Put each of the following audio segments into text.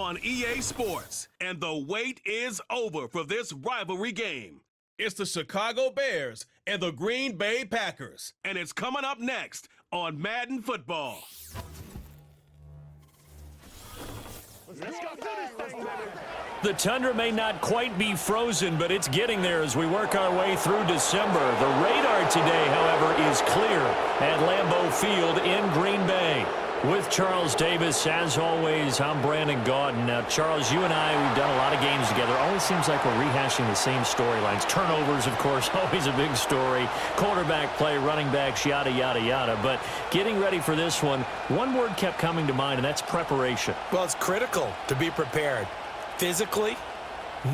on EA Sports, and the wait is over for this rivalry game. It's the Chicago Bears and the Green Bay Packers, and it's coming up next on Madden Football. The tundra may not quite be frozen, but it's getting there as we work our way through December. The radar today, however, is clear at Lambeau Field in Green Bay. With Charles Davis, as always, I'm Brandon Gaudin. Now, Charles, you and I, we've done a lot of games together. Always seems like we're rehashing the same storylines. Turnovers, of course, always a big story. Quarterback play, running backs, yada, yada, yada. But getting ready for this one word kept coming to mind, and that's preparation. Well, it's critical to be prepared. Physically,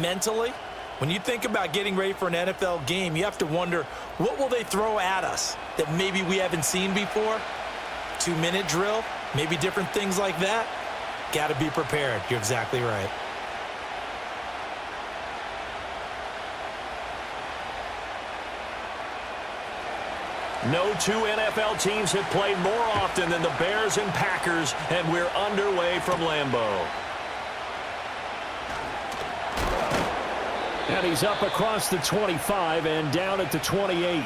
mentally. When you think about getting ready for an NFL game, you have to wonder, what will they throw at us that maybe we haven't seen before? 2-minute drill, maybe different things like that. Got to be prepared. You're exactly right. No two NFL teams have played more often than the Bears and Packers, and we're underway from Lambeau. And he's up across the 25 and down at the 28.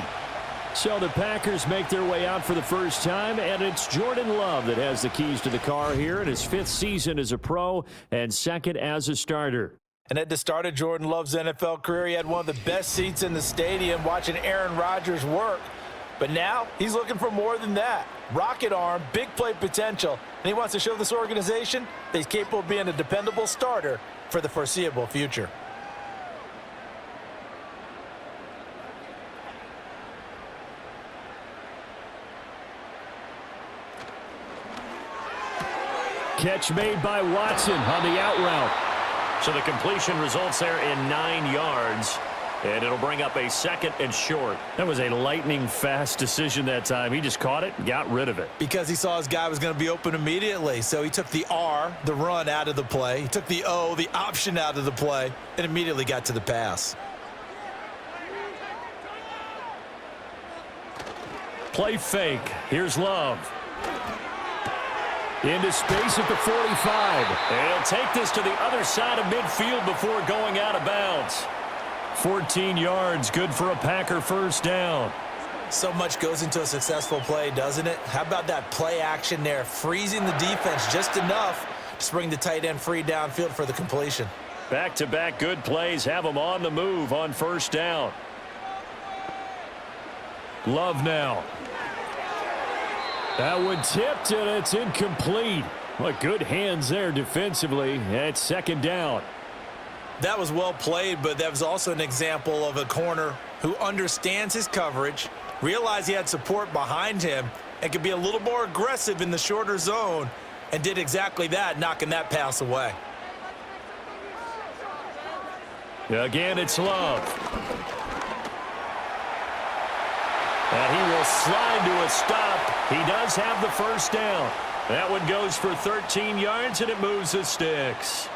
So the Packers make their way out for the first time, and it's Jordan Love that has the keys to the car here in his 5th season as a pro and 2nd as a starter. And at the start of Jordan Love's NFL career, he had one of the best seats in the stadium watching Aaron Rodgers work. But now he's looking for more than that. Rocket arm, big play potential, and he wants to show this organization that he's capable of being a dependable starter for the foreseeable future. Catch made by Watson on the out route. So the completion results there in 9 yards. And it'll bring up a 2nd and short. That was a lightning-fast decision that time. He just caught it and got rid of it. Because he saw his guy was going to be open immediately. So he took the R, the run, out of the play. He took the O, the option, out of the play, and immediately got to the pass. Play fake. Here's Love. Into space at the 45. And he'll take this to the other side of midfield before going out of bounds. 14 yards, good for a Packer first down. So much goes into a successful play, doesn't it? How about that play action there, freezing the defense just enough to bring the tight end free downfield for the completion. Back-to-back good plays have them on the move on first down. Love now. That one tipped, and it's incomplete. What good hands there defensively. It's 2nd down. That was well played, but that was also an example of a corner who understands his coverage, realized he had support behind him, and could be a little more aggressive in the shorter zone, and did exactly that, knocking that pass away. Again, it's Love. And he will slide to a stop. He does have the first down. That one goes for 13 yards, and it moves the sticks.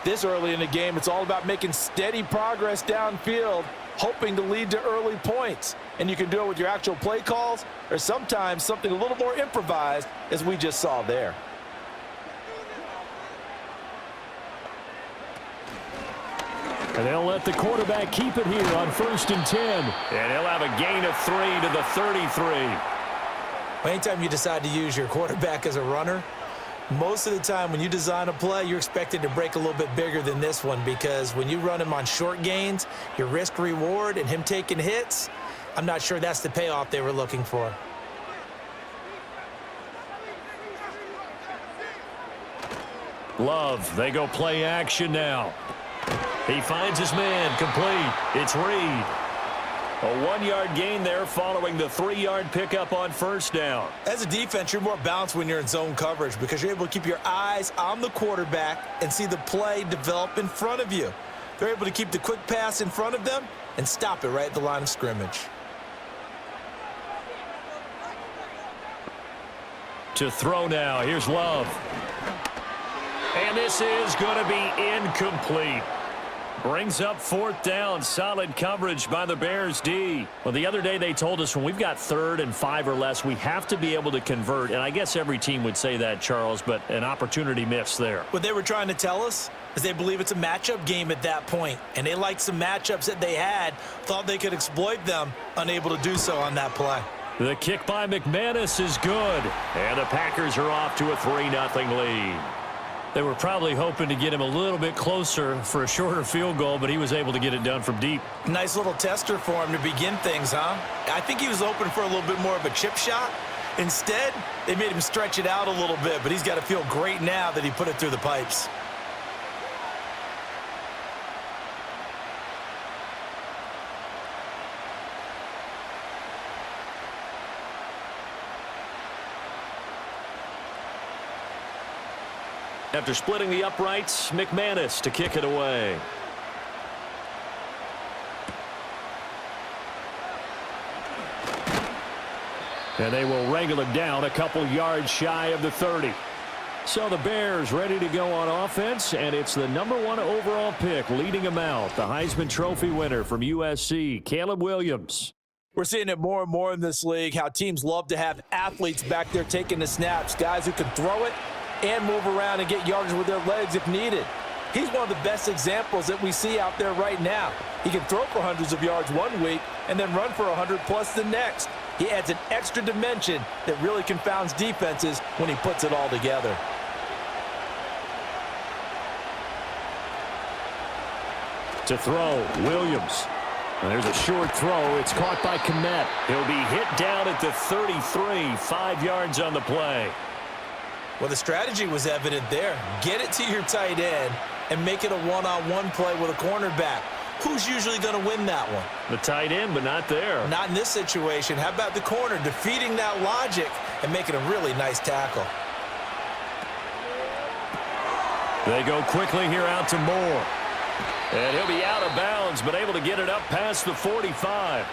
This early in the game, it's all about making steady progress downfield, hoping to lead to early points. And you can do it with your actual play calls, or sometimes something a little more improvised, as we just saw there. And they'll let the quarterback keep it here on 1st and 10. And he'll have a gain of 3 to the 33. Anytime you decide to use your quarterback as a runner, most of the time when you design a play, you're expected to break a little bit bigger than this one, because when you run him on short gains, your risk-reward and him taking hits, I'm not sure that's the payoff they were looking for. Love, they go play action now. He finds his man, complete. It's Reed. A 1-yard gain there following the 3-yard pickup on first down. As a defense, you're more balanced when you're in zone coverage because you're able to keep your eyes on the quarterback and see the play develop in front of you. They're able to keep the quick pass in front of them and stop it right at the line of scrimmage. To throw now, here's Love. And this is going to be incomplete. Brings up 4th down. Solid coverage by the Bears D. Well, the other day they told us when we've got 3rd and 5 or less, we have to be able to convert. And I guess every team would say that, Charles, but an opportunity missed there. What they were trying to tell us is they believe it's a matchup game at that point. And they liked some matchups that they had, thought they could exploit them, unable to do so on that play. The kick by McManus is good. And the Packers are off to a 3-0 lead. They were probably hoping to get him a little bit closer for a shorter field goal, but he was able to get it done from deep. Nice little tester for him to begin things, huh? I think he was hoping for a little bit more of a chip shot. Instead, they made him stretch it out a little bit, but he's got to feel great now that he put it through the pipes. After splitting the uprights, McManus to kick it away. And they will wrangle it down a couple yards shy of the 30. So the Bears ready to go on offense, and it's the #1 overall pick leading them out, the Heisman Trophy winner from USC, Caleb Williams. We're seeing it more and more in this league, how teams love to have athletes back there taking the snaps, guys who can throw it and move around and get yardage with their legs if needed. He's one of the best examples that we see out there right now. He can throw for hundreds of yards one week and then run for 100+ the next. He adds an extra dimension that really confounds defenses when he puts it all together. To throw, Williams. And there's a short throw. It's caught by Kmet. He'll be hit down at the 33, 5 yards on the play. Well, the strategy was evident there. Get it to your tight end and make it a one-on-one play with a cornerback. Who's usually going to win that one? The tight end, but not there. Not in this situation. How about the corner defeating that logic and making a really nice tackle? They go quickly here out to Moore. And he'll be out of bounds, but able to get it up past the 45.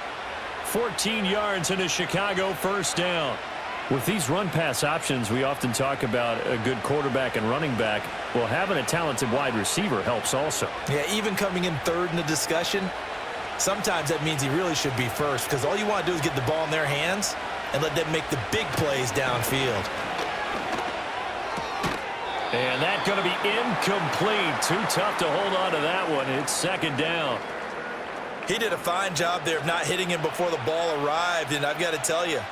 14 yards and a Chicago 1st down. With these run-pass options, we often talk about a good quarterback and running back. Well, having a talented wide receiver helps also. Yeah, even coming in 3rd in the discussion, sometimes that means he really should be 1st, because all you want to do is get the ball in their hands and let them make the big plays downfield. And that's going to be incomplete. Too tough to hold on to that one. It's 2nd down. He did a fine job there of not hitting him before the ball arrived, and I've got to tell you,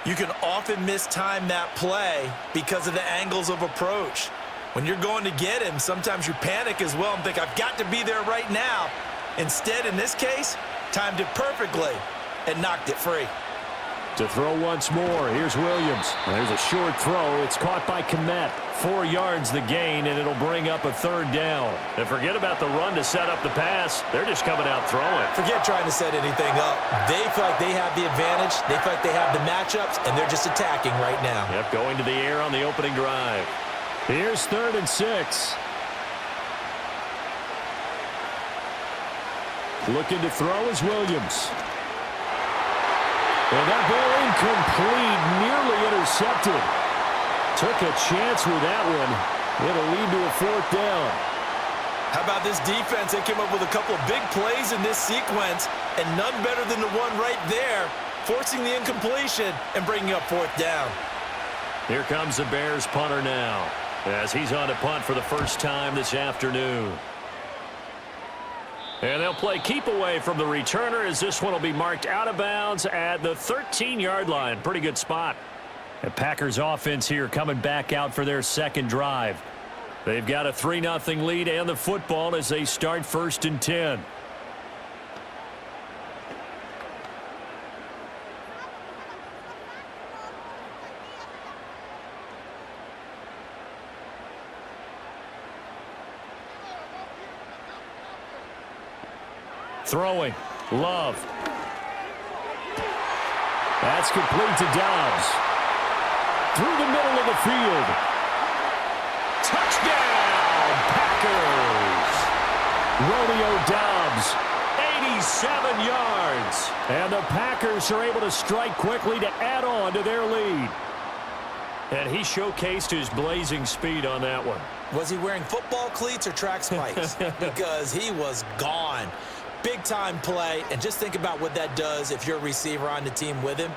you can often mistime that play because of the angles of approach. When you're going to get him, sometimes you panic as well and think, I've got to be there right now. Instead, in this case, timed it perfectly and knocked it free. To throw once more, here's Williams. There's a short throw. It's caught by Kmet. 4 yards the gain, and it'll bring up a 3rd down. And forget about the run to set up the pass. They're just coming out throwing. Forget trying to set anything up. They feel like they have the advantage. They feel like they have the matchups, and they're just attacking right now. Yep, going to the air on the opening drive. Here's 3rd and 6. Looking to throw is Williams. And that ball incomplete, nearly intercepted. Took a chance with that one. It'll lead to a 4th down. How about this defense? They came up with a couple of big plays in this sequence, and none better than the one right there, forcing the incompletion and bringing up 4th down. Here comes the Bears punter now, as he's on to punt for the first time this afternoon. And they'll play keep away from the returner, as this one will be marked out of bounds at the 13-yard line. Pretty good spot. The Packers offense here coming back out for their 2nd drive. They've got a 3-0 lead and the football as they start 1st and 10. Throwing. Love. That's complete to Dobbs. Through the middle of the field. Touchdown, Packers. Romeo Dobbs, 87 yards. And the Packers are able to strike quickly to add on to their lead. And he showcased his blazing speed on that one. Was he wearing football cleats or track spikes? Because he was gone. Big-time play, and just think about what that does if you're a receiver on the team with him.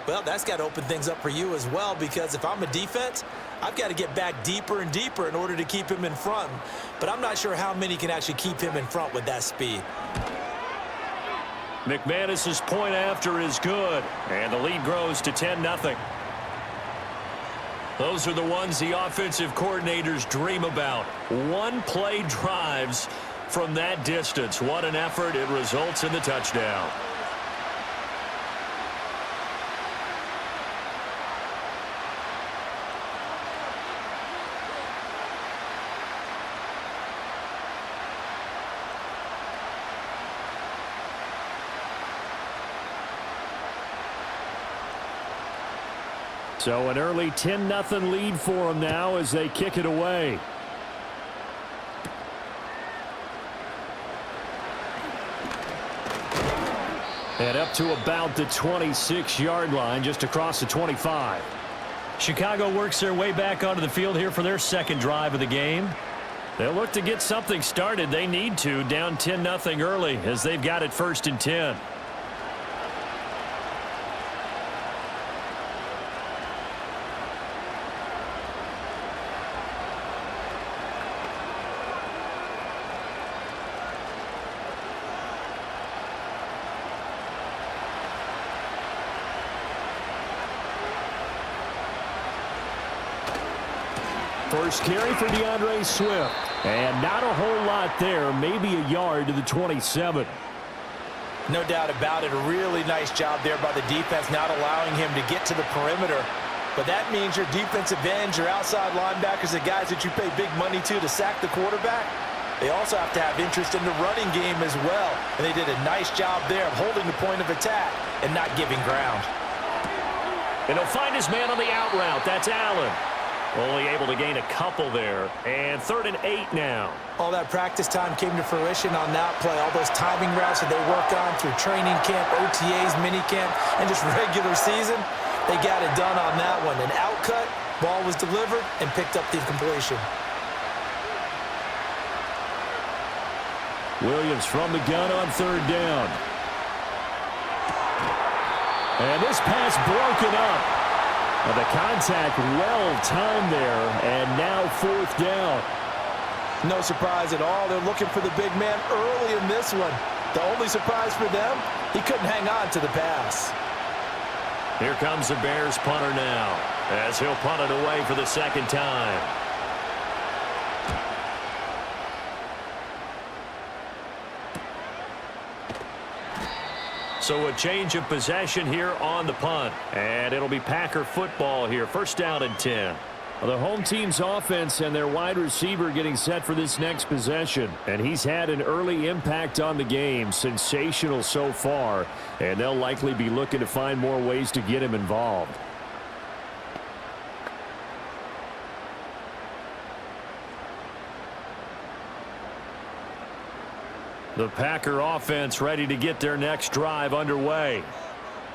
Well, that's got to open things up for you as well, because if I'm a defense, I've got to get back deeper and deeper in order to keep him in front. But I'm not sure how many can actually keep him in front with that speed. McManus's point after is good, and the lead grows to 10-0. Those are the ones the offensive coordinators dream about. One-play drives from that distance. What an effort. It results in the touchdown. So an early 10-0 lead for them now as they kick it away. And up to about the 26-yard line, just across the 25. Chicago works their way back onto the field here for their second drive of the game. They'll look to get something started. They need to, down 10-0 early as they've got it 1st and 10. First carry for DeAndre Swift. And not a whole lot there, maybe a yard to the 27. No doubt about it. A really nice job there by the defense, not allowing him to get to the perimeter. But that means your defensive ends, your outside linebackers, the guys that you pay big money to sack the quarterback, they also have to have interest in the running game as well. And they did a nice job there of holding the point of attack and not giving ground. And he'll find his man on the out route. That's Allen. Only able to gain a couple there. And 3rd and 8 now. All that practice time came to fruition on that play. All those timing routes that they work on through training camp, OTAs, minicamp, and just regular season, they got it done on that one. An out cut, ball was delivered, and picked up the completion. Williams from the gun on 3rd down. And this pass broken up. The contact well-timed there, and now 4th down. No surprise at all. They're looking for the big man early in this one. The only surprise for them, he couldn't hang on to the pass. Here comes the Bears punter now, as he'll punt it away for the 2nd time. So a change of possession here on the punt. And it'll be Packer football here. 1st down and 10. The home team's offense and their wide receiver getting set for this next possession. And he's had an early impact on the game. Sensational so far. And they'll likely be looking to find more ways to get him involved. The Packer offense ready to get their next drive underway.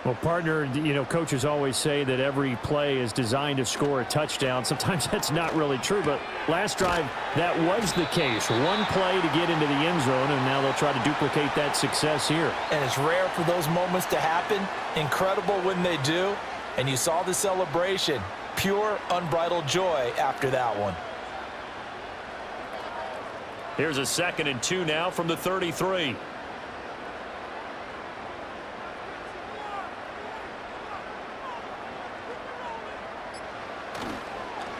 Well, partner, you know, coaches always say that every play is designed to score a touchdown. Sometimes that's not really true, but last drive, that was the case. One play to get into the end zone, and now they'll try to duplicate that success here. And it's rare for those moments to happen. Incredible when they do. And you saw the celebration. Pure, unbridled joy after that one. Here's a 2nd and 2 now from the 33.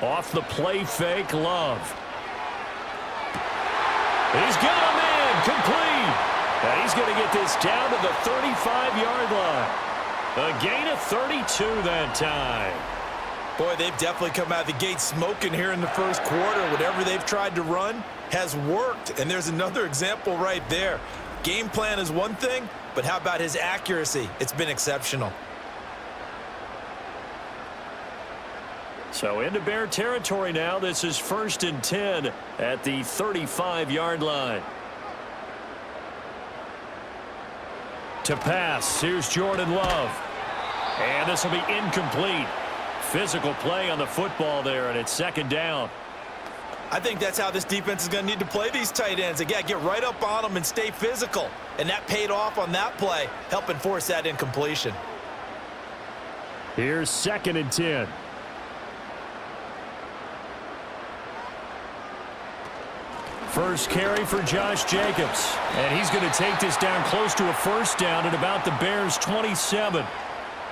Off the play fake, Love. He's got a man, complete. And he's going to get this down to the 35-yard line. A gain of 32 that time. Boy, they've definitely come out of the gate smoking here in the 1st quarter. Whatever they've tried to run has worked. And there's another example right there. Game plan is one thing, but how about his accuracy? It's been exceptional. So into Bear territory now. This is 1st and 10 at the 35-yard line. To pass, here's Jordan Love. And this will be incomplete. physical play on the football there, and it's second down. I think that's how this defense is going to need to play these tight ends. They got to get right up on them and stay physical. And that paid off on that play, helping force that incompletion. Here's 2nd and 10. First carry for Josh Jacobs. And he's going to take this down close to a first down at about the Bears' 27.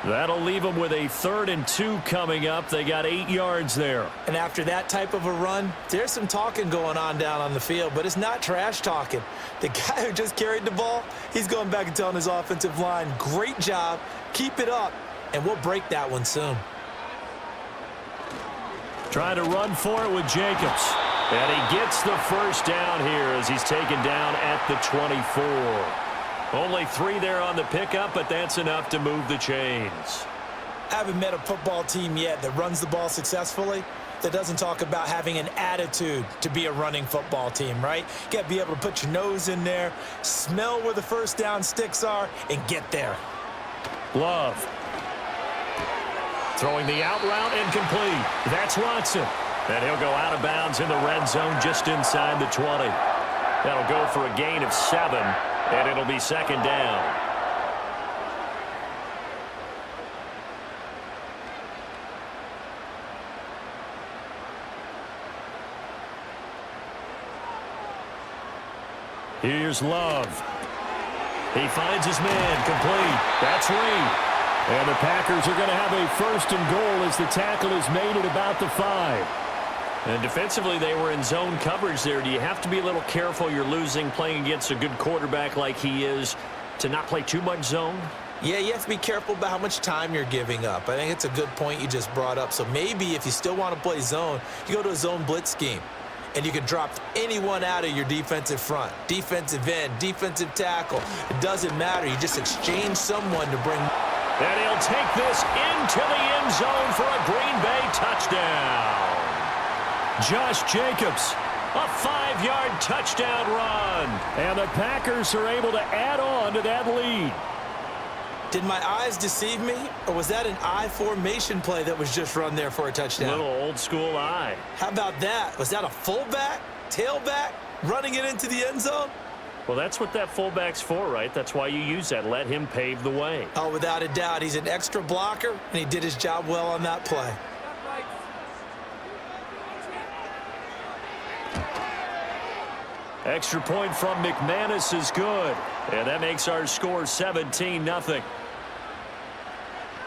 That'll leave them with a 3rd and 2 coming up. They got 8 yards there. And after that type of a run, there's some talking going on down on the field, but it's not trash talking. The guy who just carried the ball, he's going back and telling his offensive line, great job, keep it up, and we'll break that one soon. Trying to run for it with Jacobs. And he gets the first down here as he's taken down at the 24. Only 3 there on the pickup, but that's enough to move the chains. I haven't met a football team yet that runs the ball successfully that doesn't talk about having an attitude to be a running football team, right? You got to be able to put your nose in there, smell where the first down sticks are, and get there. Love. Throwing the out route incomplete. That's Watson. And he'll go out of bounds in the red zone just inside the 20. That'll go for a gain of 7. And it'll be second down. Here's Love. He finds his man complete. That's Reed. And the Packers are going to have a 1st and goal as the tackle is made at about the 5. And defensively, they were in zone coverage there. Do you have to be a little careful? You're losing playing against a good quarterback like he is to not play too much zone? Yeah, you have to be careful about how much time you're giving up. I think it's a good point you just brought up. So maybe if you still want to play zone, you go to a zone blitz scheme. And you can drop anyone out of your defensive front, defensive end, defensive tackle. It doesn't matter. You just exchange someone to bring. And he'll take this into the end zone for a Green Bay touchdown. Josh Jacobs, a 5-yard touchdown run. And the Packers are able to add on to that lead. Did my eyes deceive me, or was that an I formation play that was just run there for a touchdown? Little old school eye. How about that? Was that a fullback, tailback, running it into the end zone? Well, that's what that fullback's for, right? That's why you use that. Let him pave the way. Oh, without a doubt. He's an extra blocker, and he did his job well on that play. Extra point from McManus is good. And that makes our score 17-0.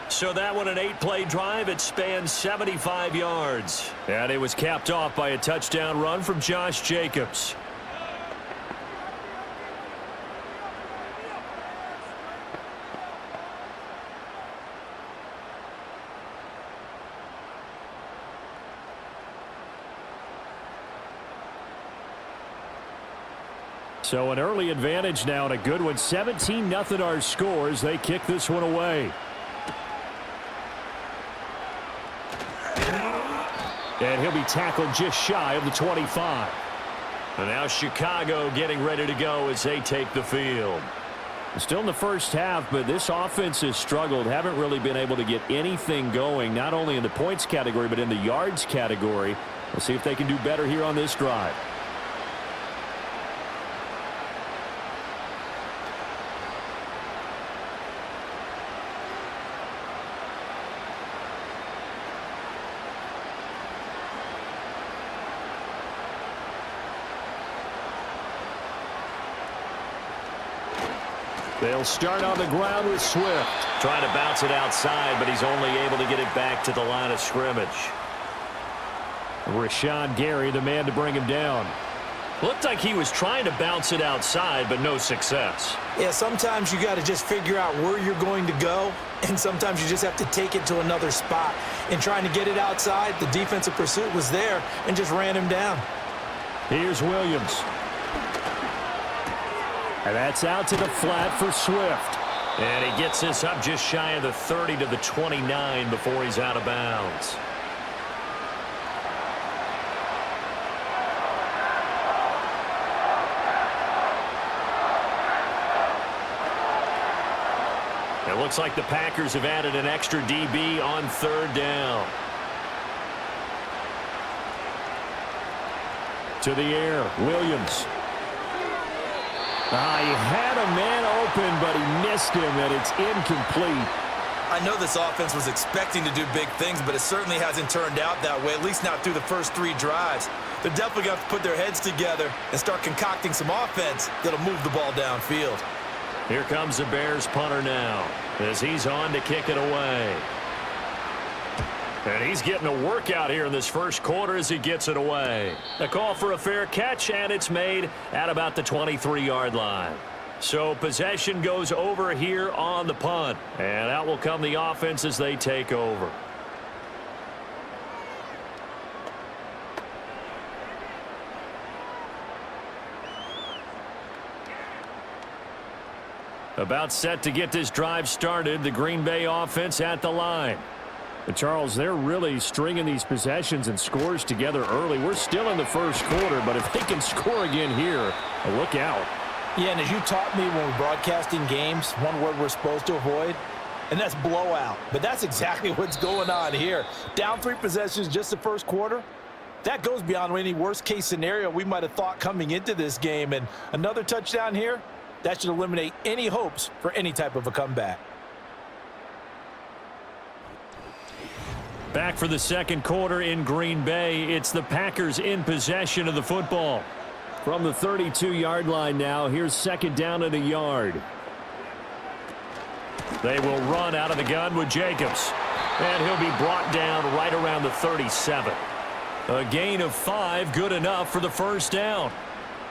So that one, an 8-play drive. It spans 75 yards. And it was capped off by a touchdown run from Josh Jacobs. So an early advantage now and a good one. 17-0 our scores. They kick this one away. And he'll be tackled just shy of the 25. And now Chicago getting ready to go as they take the field. Still in the first half, but this offense has struggled. Haven't really been able to get anything going, not only in the points category, but in the yards category. We'll see if they can do better here on this drive. They'll start on the ground with Swift. Trying to bounce it outside, but he's only able to get it back to the line of scrimmage. Rashawn Gary, the man to bring him down. Looked like he was trying to bounce it outside, but no success. Yeah, sometimes you got to just figure out where you're going to go, and sometimes you just have to take it to another spot. In trying to get it outside, the defensive pursuit was there and just ran him down. Here's Williams. And that's out to the flat for Swift. And he gets this up just shy of the 30 to the 29 before he's out of bounds. And looks like the Packers have added an extra DB on third down. To the air, Williams. He had a man open, but he missed him, and it's incomplete. I know this offense was expecting to do big things, but it certainly hasn't turned out that way, at least not through the first 3 drives. They're definitely going to have to put their heads together and start concocting some offense that'll move the ball downfield. Here comes the Bears punter now as he's on to kick it away. And he's getting a workout here in this first quarter as he gets it away. A call for a fair catch, and it's made at about the 23-yard line. So possession goes over here on the punt, and out will come the offense as they take over. About set to get this drive started, the Green Bay offense at the line. But Charles, they're really stringing these possessions and scores together early. We're still in the first quarter, but if they can score again here, look out. Yeah, and as you taught me when we're broadcasting games, one word we're supposed to avoid, and that's blowout. But that's exactly what's going on here. Down 3 possessions just the first quarter. That goes beyond any worst-case scenario we might have thought coming into this game. And another touchdown here, that should eliminate any hopes for any type of a comeback. Back for the second quarter in Green Bay. It's the Packers in possession of the football. From the 32-yard line now, here's second down at a yard. They will run out of the gun with Jacobs. And he'll be brought down right around the 37. A gain of 5, good enough for the first down.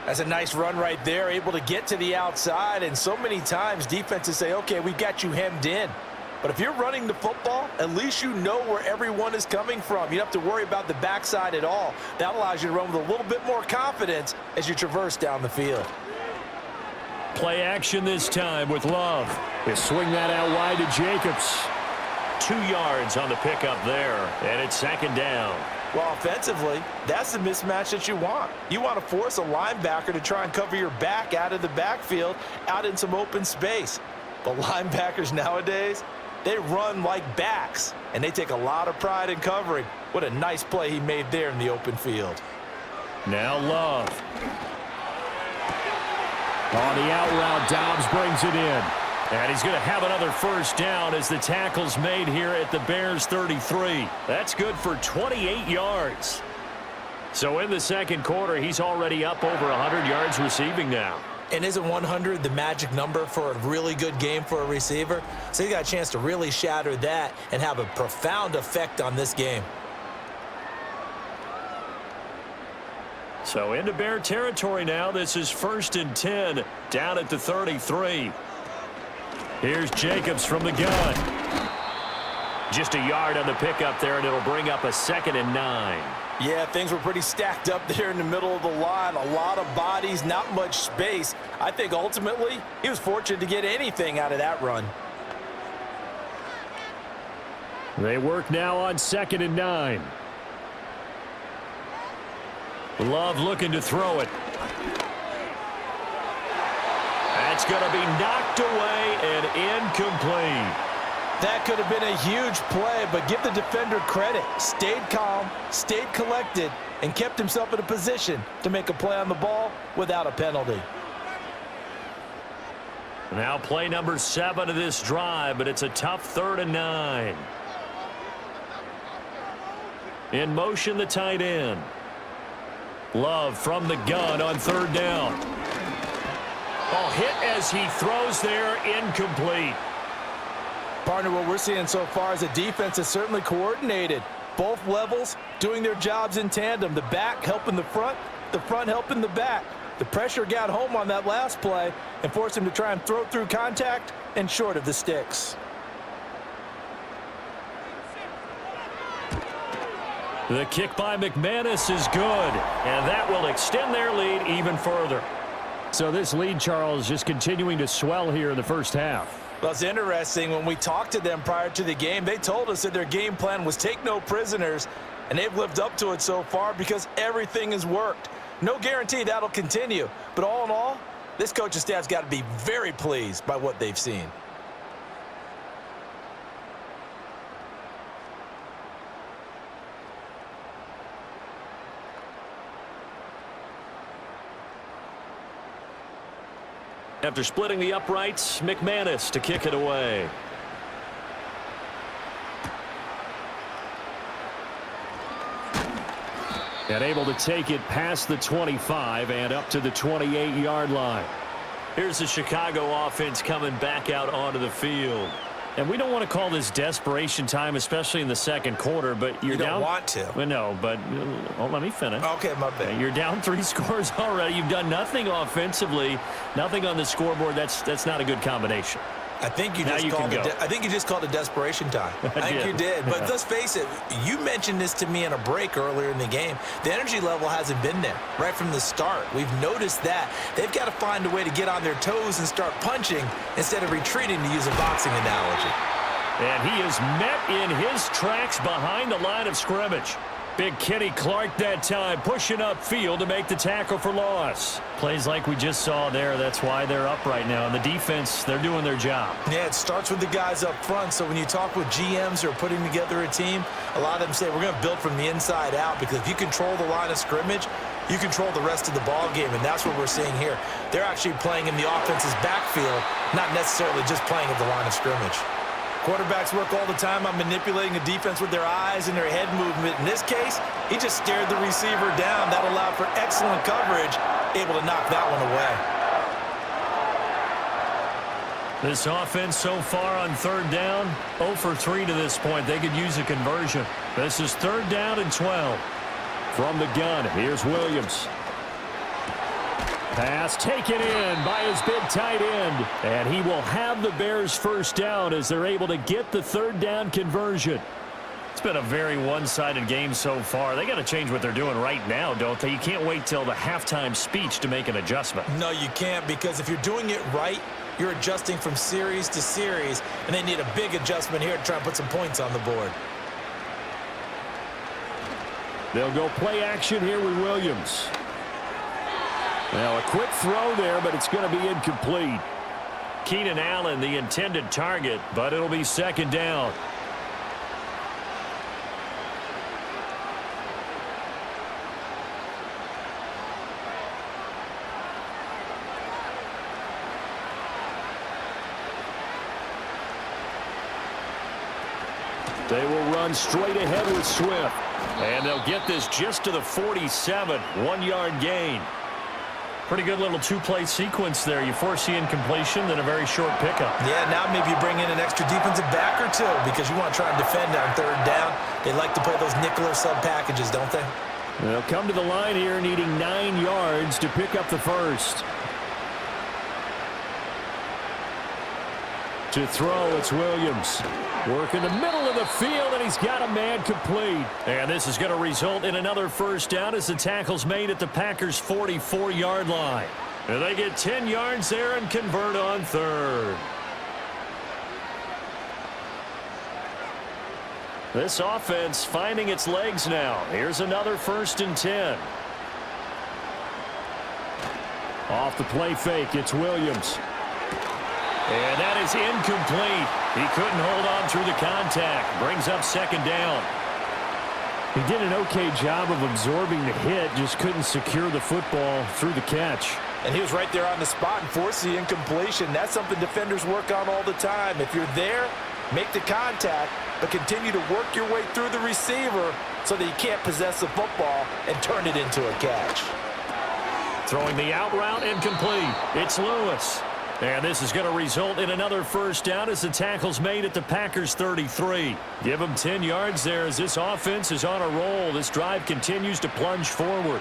That's a nice run right there, able to get to the outside. And so many times defenses say, okay, we've got you hemmed in. But if you're running the football, at least you know where everyone is coming from. You don't have to worry about the backside at all. That allows you to run with a little bit more confidence as you traverse down the field. Play action this time with Love. They swing that out wide to Jacobs. 2 yards on the pickup there, and it's second down. Well, offensively, that's the mismatch that you want. You want to force a linebacker to try and cover your back out of the backfield, out in some open space. But linebackers nowadays, they run like backs, and they take a lot of pride in covering. What a nice play he made there in the open field. Now Love. On the out route, Dobbs brings it in. And he's going to have another first down as the tackle's made here at the Bears 33. That's good for 28 yards. So in the second quarter, he's already up over 100 yards receiving now. And isn't 100 the magic number for a really good game for a receiver? So he got a chance to really shatter that and have a profound effect on this game. So into Bear territory now. This is 1st and 10 down at the 33. Here's Jacobs from the gun. Just a yard on the pickup there, and it'll bring up a 2nd and 9. Yeah, things were pretty stacked up there in the middle of the line. A lot of bodies, not much space. I think ultimately he was fortunate to get anything out of that run. They work now on 2nd and 9. Love looking to throw it. That's going to be knocked away and incomplete. That could have been a huge play, but give the defender credit. Stayed calm, stayed collected, and kept himself in a position to make a play on the ball without a penalty. Now play number 7 of this drive, but it's a tough 3rd and 9. In motion, the tight end. Love from the gun on 3rd down. Ball hit as he throws there, incomplete. Partner, what we're seeing so far is a defense that's certainly coordinated. Both levels doing their jobs in tandem. The back helping the front helping the back. The pressure got home on that last play and forced him to try and throw through contact and short of the sticks. The kick by McManus is good, and that will extend their lead even further. So this lead, Charles, just continuing to swell here in the first half. Well, it's interesting. When we talked to them prior to the game, they told us that their game plan was take no prisoners, and they've lived up to it so far because everything has worked. No guarantee that'll continue, but all in all, this coaching staff's got to be very pleased by what they've seen. After splitting the uprights, McManus to kick it away. And able to take it past the 25 and up to the 28-yard line. Here's the Chicago offense coming back out onto the field. And we don't want to call this desperation time, especially in the second quarter, but you're You don't down. want to. Well, no, but let me finish. Okay, my bad. You're down 3 scores already. You've done nothing offensively, nothing on the scoreboard. That's not a good combination. I think you Now just you called can it. go. I think you just called it desperation time. I think did. you did. But Yeah. let's face it. You mentioned this to me in a break earlier in the game. The energy level hasn't been there right from the start. We've noticed that they've got to find a way to get on their toes and start punching instead of retreating, to use a boxing analogy. And he is met in his tracks behind the line of scrimmage. Big Kenny Clark that time, pushing upfield to make the tackle for loss. Plays like we just saw there. That's why they're up right now. And the defense, they're doing their job. Yeah, it starts with the guys up front. So when you talk with GMs who are putting together a team, a lot of them say we're going to build from the inside out, because if you control the line of scrimmage, you control the rest of the ball game, and that's what we're seeing here. They're actually playing in the offense's backfield, not necessarily just playing at the line of scrimmage. Quarterbacks work all the time on manipulating the defense with their eyes and their head movement. In this case, he just stared the receiver down. That allowed for excellent coverage, able to knock that one away. This offense so far on third down, 0 for 3 to this point. They could use a conversion. This is 3rd down and 12. From the gun, here's Williams. Pass taken in by his big tight end. And he will have the Bears first down as they're able to get the 3rd down conversion. It's been a very one-sided game so far. They got to change what they're doing right now, don't they? You can't wait till the halftime speech to make an adjustment. No, you can't, because if you're doing it right, you're adjusting from series to series, and they need a big adjustment here to try and put some points on the board. They'll go play action here with Williams. Now a quick throw there, but it's going to be incomplete. Keenan Allen, the intended target, But it'll be 2nd down. They will run straight ahead with Swift. and they'll get this just to the 47, 1-yard gain. Pretty good little 2-play sequence there. You force the incompletion, then a very short pickup. Yeah, now maybe you bring in an extra defensive back or two because you want to try and defend on 3rd down. They like to play those nickel or sub packages, don't they? They'll come to the line here needing 9 yards to pick up the first. To throw, it's Williams. Work in the middle of the field, and he's got a man complete. And this is going to result in another first down as the tackle's made at the Packers' 44-yard line. And they get 10 yards there and convert on 3rd. This offense finding its legs now. Here's another 1st and 10. Off the play fake, it's Williams. And that is incomplete. He couldn't hold on through the contact. Brings up 2nd down. He did an okay job of absorbing the hit, just couldn't secure the football through the catch. And he was right there on the spot and forced the incompletion. That's something defenders work on all the time. If you're there, make the contact, but continue to work your way through the receiver so that you can't possess the football and turn it into a catch. Throwing the out route incomplete. It's Lewis. And this is going to result in another first down as the tackle's made at the Packers' 33. Give them 10 yards there as this offense is on a roll. This drive continues to plunge forward.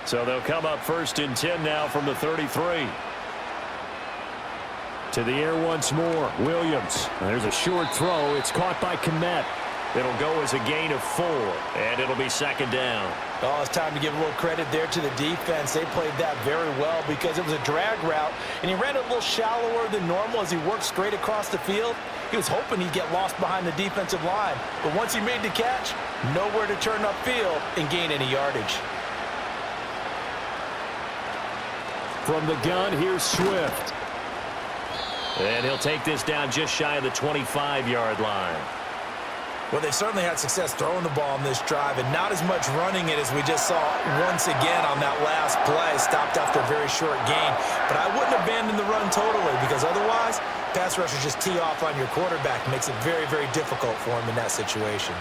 So they'll come up 1st and 10 now from the 33. To the air once more, Williams. There's a short throw. It's caught by Kmet. It'll go as a gain of 4, and it'll be 2nd down. Oh, it's time to give a little credit there to the defense. They played that very well because it was a drag route, and he ran it a little shallower than normal as he worked straight across the field. He was hoping he'd get lost behind the defensive line, but once he made the catch, nowhere to turn upfield and gain any yardage. From the gun, here's Swift. And he'll take this down just shy of the 25-yard line. Well, they've certainly had success throwing the ball on this drive, and not as much running it as we just saw once again on that last play. Stopped after a very short gain. But I wouldn't abandon the run totally, because otherwise, pass rushers just tee off on your quarterback. Makes it very, very difficult for him in that situation.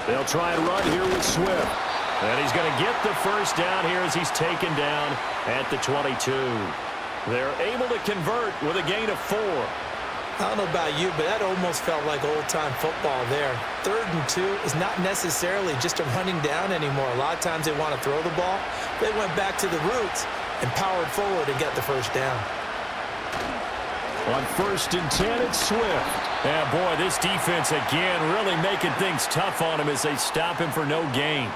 They'll try and run here with Swift. And he's going to get the first down here as he's taken down at the 22. They're able to convert with a gain of 4. I don't know about you, but that almost felt like old-time football there. 3rd and 2 is not necessarily just a running down anymore. A lot of times they want to throw the ball. They went back to the roots and powered forward and got the first down. On 1st and 10, it's Swift. Yeah, boy, this defense again really making things tough on him as they stop him for no gain.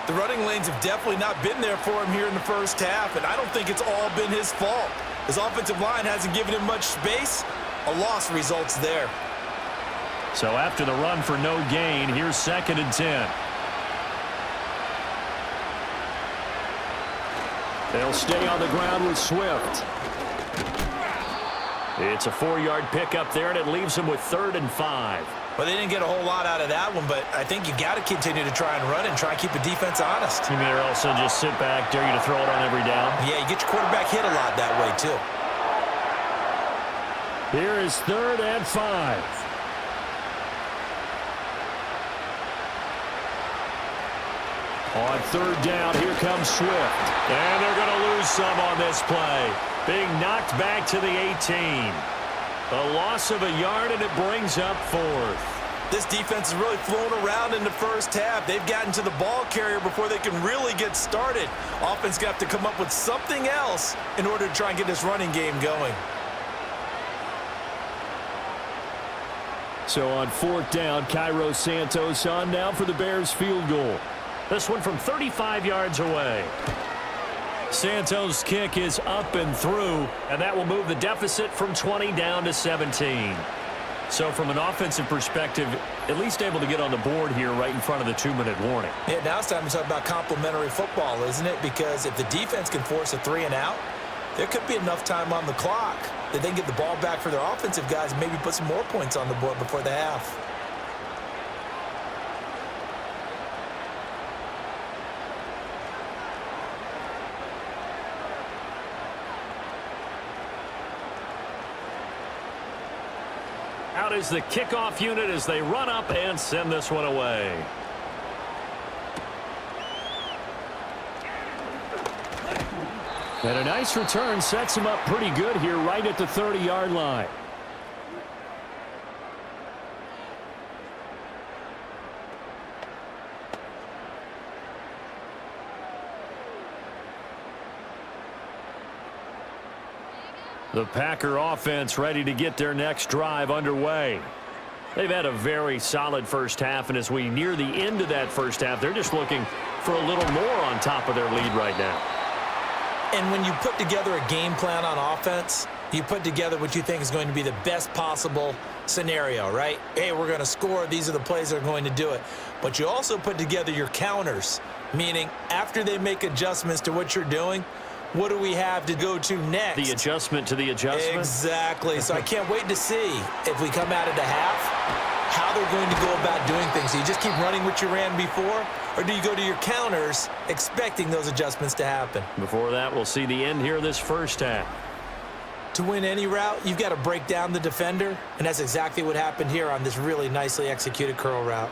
The running lanes have definitely not been there for him here in the first half, and I don't think it's all been his fault. His offensive line hasn't given him much space. A loss results there. So after the run for no gain, here's 2nd and 10. They'll stay on the ground with Swift. It's a 4-yard pickup there, and it leaves him with 3rd and 5. Well, they didn't get a whole lot out of that one, but I think you got to continue to try and run and try and keep the defense honest. You mean or also just sit back, dare you to throw it on every down? Yeah, you get your quarterback hit a lot that way, too. Here is 3rd and 5. On 3rd down, here comes Swift. And they're going to lose some on this play. Being knocked back to the 18. A loss of a yard, and it brings up 4th. This defense has really flown around in the first half. They've gotten to the ball carrier before they can really get started. Offense going to have to come up with something else in order to try and get this running game going. So on 4th down, Cairo Santos on now for the Bears field goal. This one from 35 yards away. Santos' kick is up and through, and that will move the deficit from 20 down to 17. So from an offensive perspective, at least able to get on the board here right in front of the 2-minute warning. Yeah, now it's time to talk about complementary football, isn't it? Because if the defense can force a 3-and-out, there could be enough time on the clock that they can get the ball back for their offensive guys and maybe put some more points on the board before the half. Out is the kickoff unit as they run up and send this one away. And a nice return sets him up pretty good here right at the 30-yard line. The Packer offense ready to get their next drive underway. They've had a very solid first half, and as we near the end of that first half, they're just looking for a little more on top of their lead right now. And when you put together a game plan on offense, you put together what you think is going to be the best possible scenario, right? Hey, we're going to score. These are the plays that are going to do it. But you also put together your counters, meaning after they make adjustments to what you're doing, what do we have to go to next? The adjustment to the adjustment? Exactly. So I can't wait to see if we come out of the half, how they're going to go about doing things. So you just keep running what you ran before, or do you go to your counters expecting those adjustments to happen? Before that, we'll see the end here of this first half. To win any route, you've got to break down the defender, and that's exactly what happened here on this really nicely executed curl route.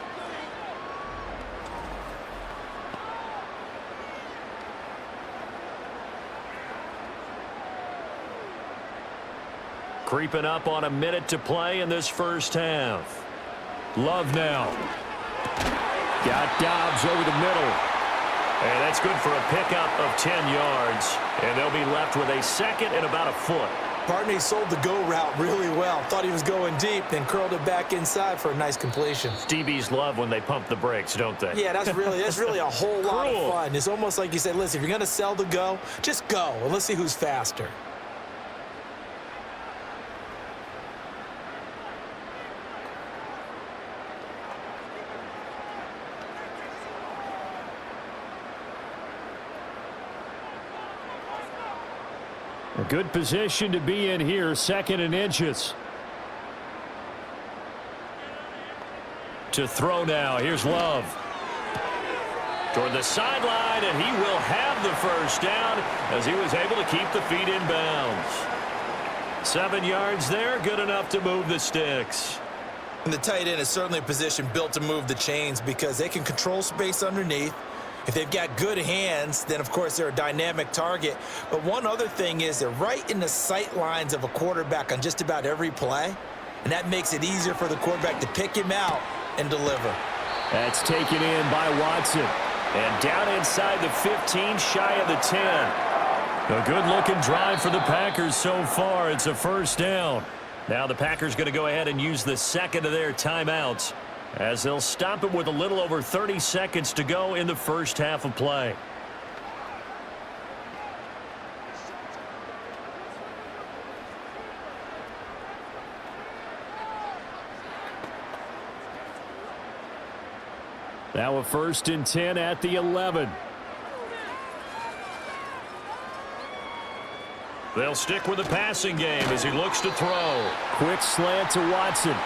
Creeping up on a minute to play in this first half. Love now. Got Dobbs over the middle. And that's good for a pickup of 10 yards. And they'll be left with a second and about a foot. Partner sold the go route really well. Thought he was going deep, then curled it back inside for a nice completion. DBs love when they pump the brakes, don't they? Yeah, that's really a whole lot of fun. It's almost like you said, listen, if you're going to sell the go, just go, and let's see who's faster. A good position to be in here, 2nd and inches. To throw now. Here's Love. Toward the sideline, and he will have the first down as he was able to keep the feet in bounds. 7 yards there, good enough to move the sticks. And the tight end is certainly a position built to move the chains because they can control space underneath. If they've got good hands, then, of course, they're a dynamic target. But one other thing is they're right in the sight lines of a quarterback on just about every play, and that makes it easier for the quarterback to pick him out and deliver. That's taken in by Watson. And down inside the 15, shy of the 10. A good-looking drive for the Packers so far. It's a first down. Now the Packers going to go ahead and use the second of their timeouts as they'll stop it with a little over 30 seconds to go in the first half of play. Now a 1st and 10 at the 11. They'll stick with the passing game as he looks to throw. Quick slant to Watson.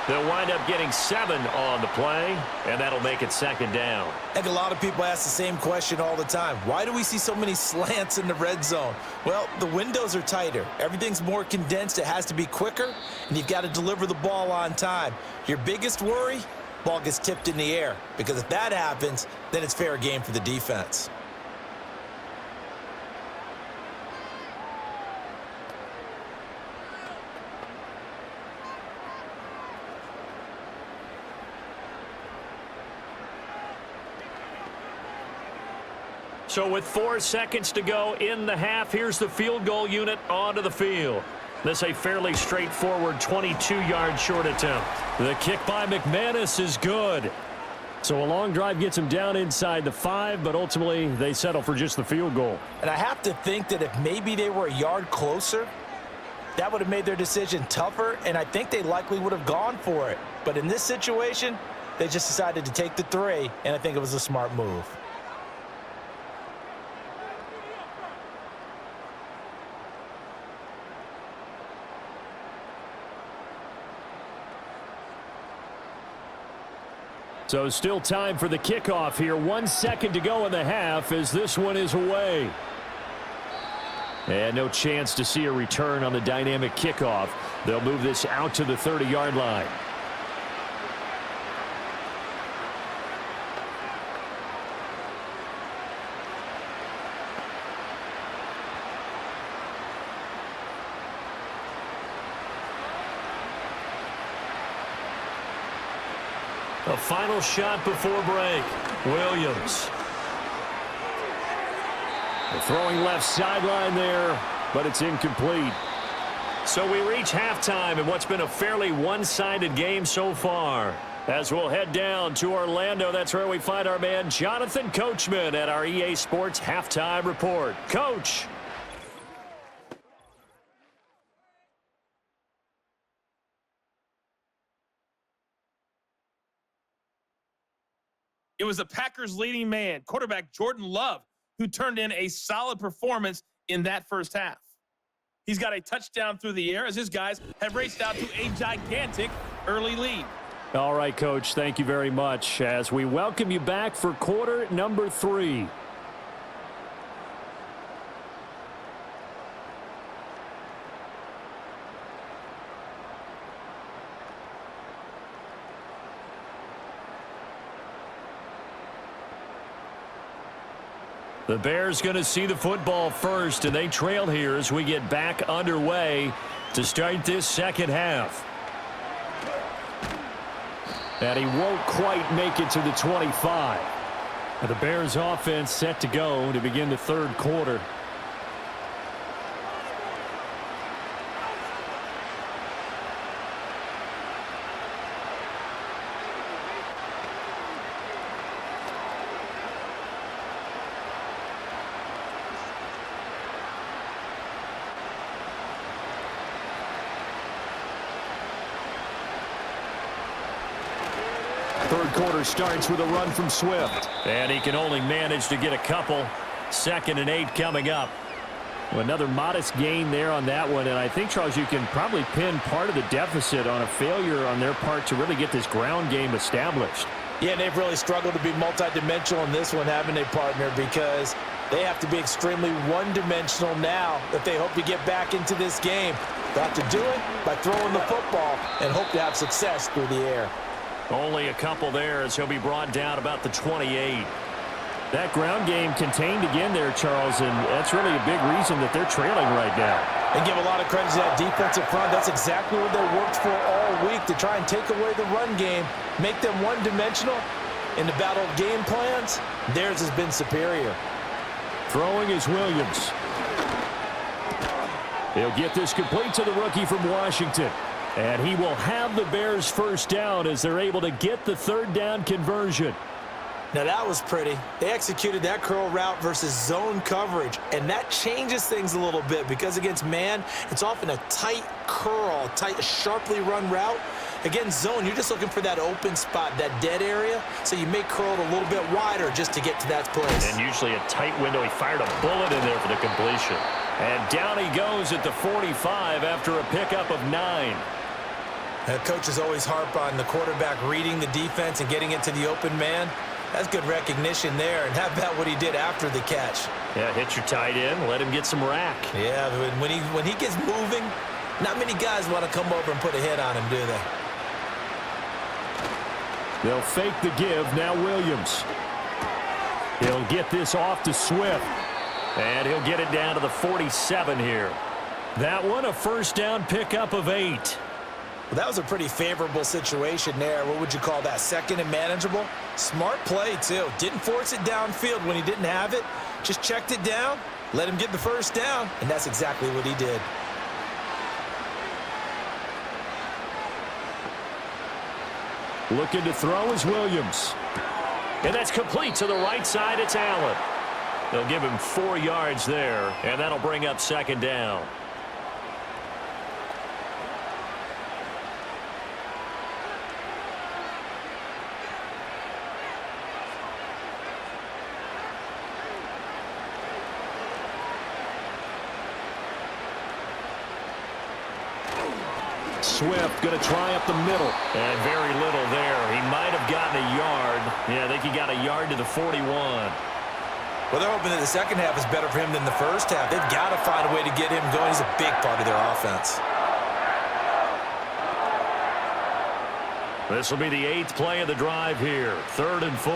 They'll wind up getting 7 on the play, and that'll make it 2nd down. I think a lot of people ask the same question all the time. Why do we see so many slants in the red zone? Well, the windows are tighter. Everything's more condensed. It has to be quicker, and you've got to deliver the ball on time. Your biggest worry? Ball gets tipped in the air, because if that happens, then it's fair game for the defense. So with 4 seconds to go in the half, here's the field goal unit onto the field. This a fairly straightforward 22-yard short attempt. The kick by McManus is good. So a long drive gets him down inside the 5, but ultimately they settle for just the field goal. And I have to think that if maybe they were a yard closer, that would have made their decision tougher, and I think they likely would have gone for it. But in this situation, they just decided to take the 3, and I think it was a smart move. So still time for the kickoff here. 1 second to go in the half as this one is away. And no chance to see a return on the dynamic kickoff. They'll move this out to the 30-yard line. A final shot before break. Williams. The throwing left sideline there, but it's incomplete. So we reach halftime in what's been a fairly one-sided game so far. As we'll head down to Orlando, that's where we find our man Jonathan Coachman at our EA Sports Halftime Report. Coach. It was the Packers' leading man, quarterback Jordan Love, who turned in a solid performance in that first half. He's got a touchdown through the air as his guys have raced out to a gigantic early lead. All right, Coach, thank you very much as we welcome you back for quarter number 3. The Bears going to see the football first, and they trail here as we get back underway to start this second half. And he won't quite make it to the 25. And the Bears offense set to go to begin the third quarter. Third quarter starts with a run from Swift. And he can only manage to get a couple. 2nd and 8 coming up. Well, another modest gain there on that one, and I think, Charles, you can probably pin part of the deficit on a failure on their part to really get this ground game established. Yeah, and they've really struggled to be multidimensional in this one, haven't they, partner? Because they have to be extremely one-dimensional now if they hope to get back into this game. They have to do it by throwing the football and hope to have success through the air. Only a couple there as he'll be brought down about the 28. That ground game contained again there, Charles, and that's really a big reason that they're trailing right now. And give a lot of credit to that defensive front. That's exactly what they worked for all week, to try and take away the run game, make them one-dimensional. In the battle of game plans, theirs has been superior. Throwing is Williams. He'll get this complete to the rookie from Washington. And he will have the Bears first down as they're able to get the third down conversion. Now that was pretty. They executed that curl route versus zone coverage, and that changes things a little bit because against man, it's often a tight curl, tight, sharply run route. Against zone, you're just looking for that open spot, that dead area, so you may curl it a little bit wider just to get to that place. And usually a tight window. He fired a bullet in there for the completion. And down he goes at the 45 after a pickup of 9. Coaches always harp on the quarterback reading the defense and getting it to the open man. That's good recognition there. And how about what he did after the catch? Yeah, hit your tight end, let him get some rack. Yeah, when he gets moving, not many guys want to come over and put a hit on him, do they? They'll fake the give. Now Williams. He'll get this off to Swift. And he'll get it down to the 47 here. That one, a first down pickup of 8. Well, that was a pretty favorable situation there. What would you call that? Second and manageable? Smart play, too. Didn't force it downfield when he didn't have it. Just checked it down, let him get the first down, and that's exactly what he did. Looking to throw is Williams. And that's complete to the right side. It's Allen. They'll give him 4 yards there, and that'll bring up second down. Swift going to try up the middle. And very little there. He might have gotten a yard. Yeah, I think he got a yard to the 41. Well, they're hoping that the second half is better for him than the first half. They've got to find a way to get him going. He's a big part of their offense. This will be the 8th play of the drive here. 3rd and 4.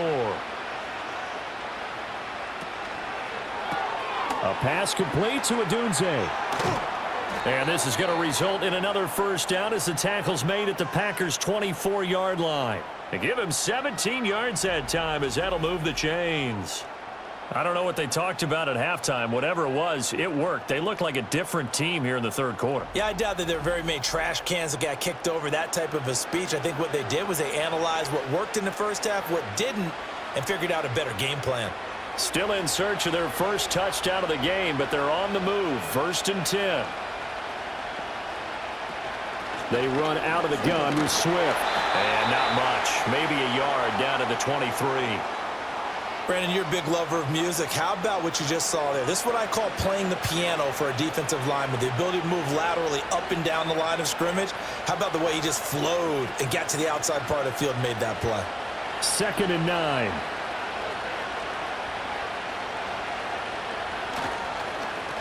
A pass complete to Adunze. And this is going to result in another first down as the tackle's made at the Packers' 24-yard line. They give him 17 yards that time as that'll move the chains. I don't know what they talked about at halftime. Whatever it was, it worked. They looked like a different team here in the third quarter. Yeah, I doubt that there were very many trash cans that got kicked over, that type of a speech. I think what they did was they analyzed what worked in the first half, what didn't, and figured out a better game plan. Still in search of their first touchdown of the game, but they're on the move. 1st and 10. They run out of the gun with Swift. And not much. Maybe a yard down to the 23. Brandon, you're a big lover of music. How about what you just saw there? This is what I call playing the piano for a defensive lineman, the ability to move laterally up and down the line of scrimmage. How about the way he just flowed and got to the outside part of the field and made that play? 2nd and 9.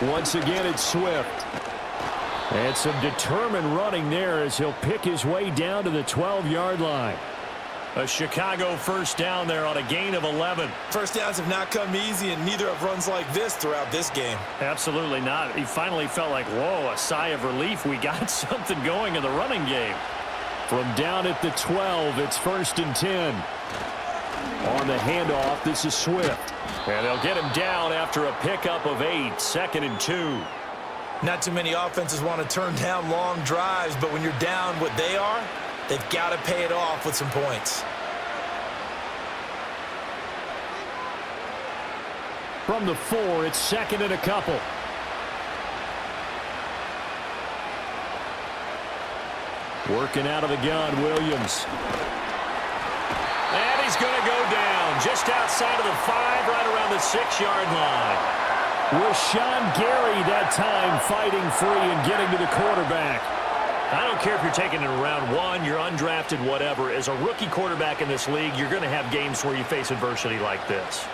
Once again, it's Swift. And some determined running there as he'll pick his way down to the 12-yard line. A Chicago first down there on a gain of 11. First downs have not come easy, and neither have runs like this throughout this game. Absolutely not. He finally felt like, whoa, a sigh of relief. We got something going in the running game. From down at the 12, it's 1st and 10. On the handoff, this is Swift. And they'll get him down after a pickup of 8. 2nd and 2. Not too many offenses want to turn down long drives, but when you're down what they are, they've got to pay it off with some points. From the 4, it's 2nd and a couple. Working out of the gun, Williams. And he's going to go down just outside of the 5, right around the 6-yard line. Rashawn Gary that time fighting free and getting to the quarterback. I don't care if you're taking it in round one, you're undrafted, whatever. As a rookie quarterback in this league, you're going to have games where you face adversity like this.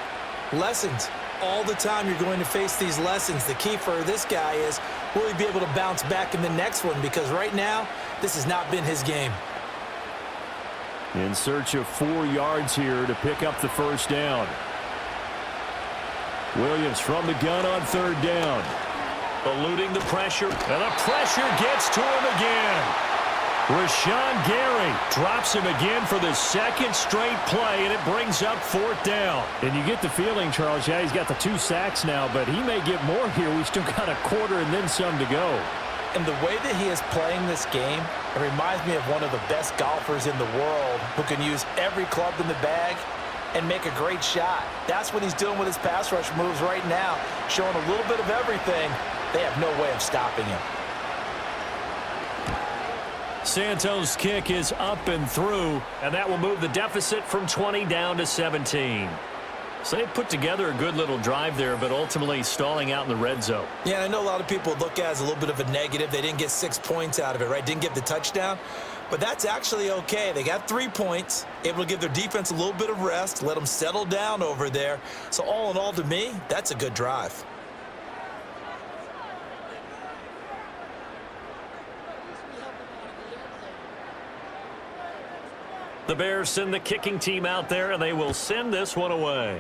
Lessons. All the time you're going to face these lessons. The key for this guy is, will he be able to bounce back in the next one? Because right now, this has not been his game. In search of 4 yards here to pick up the first down. Williams from the gun on third down. Eluding the pressure, and the pressure gets to him again. Rashawn Gary drops him again for the second straight play, and it brings up fourth down. And you get the feeling, Charles, yeah, he's got the 2 sacks now, but he may get more here. We still got a quarter and then some to go. And the way that he is playing this game, it reminds me of one of the best golfers in the world who can use every club in the bag and make a great shot. That's what he's doing with his pass rush moves right now, showing a little bit of everything. They have no way of stopping him. Santos' kick is up and through, and that will move the deficit from 20 down to 17. So they put together a good little drive there, but ultimately stalling out in the red zone. Yeah, and I know a lot of people look at it as a little bit of a negative. They didn't get 6 points out of it, right? Didn't get the touchdown. But that's actually okay. They got 3 points, able to give their defense a little bit of rest, let them settle down over there. So all in all, to me, that's a good drive. The Bears send the kicking team out there, and they will send this one away.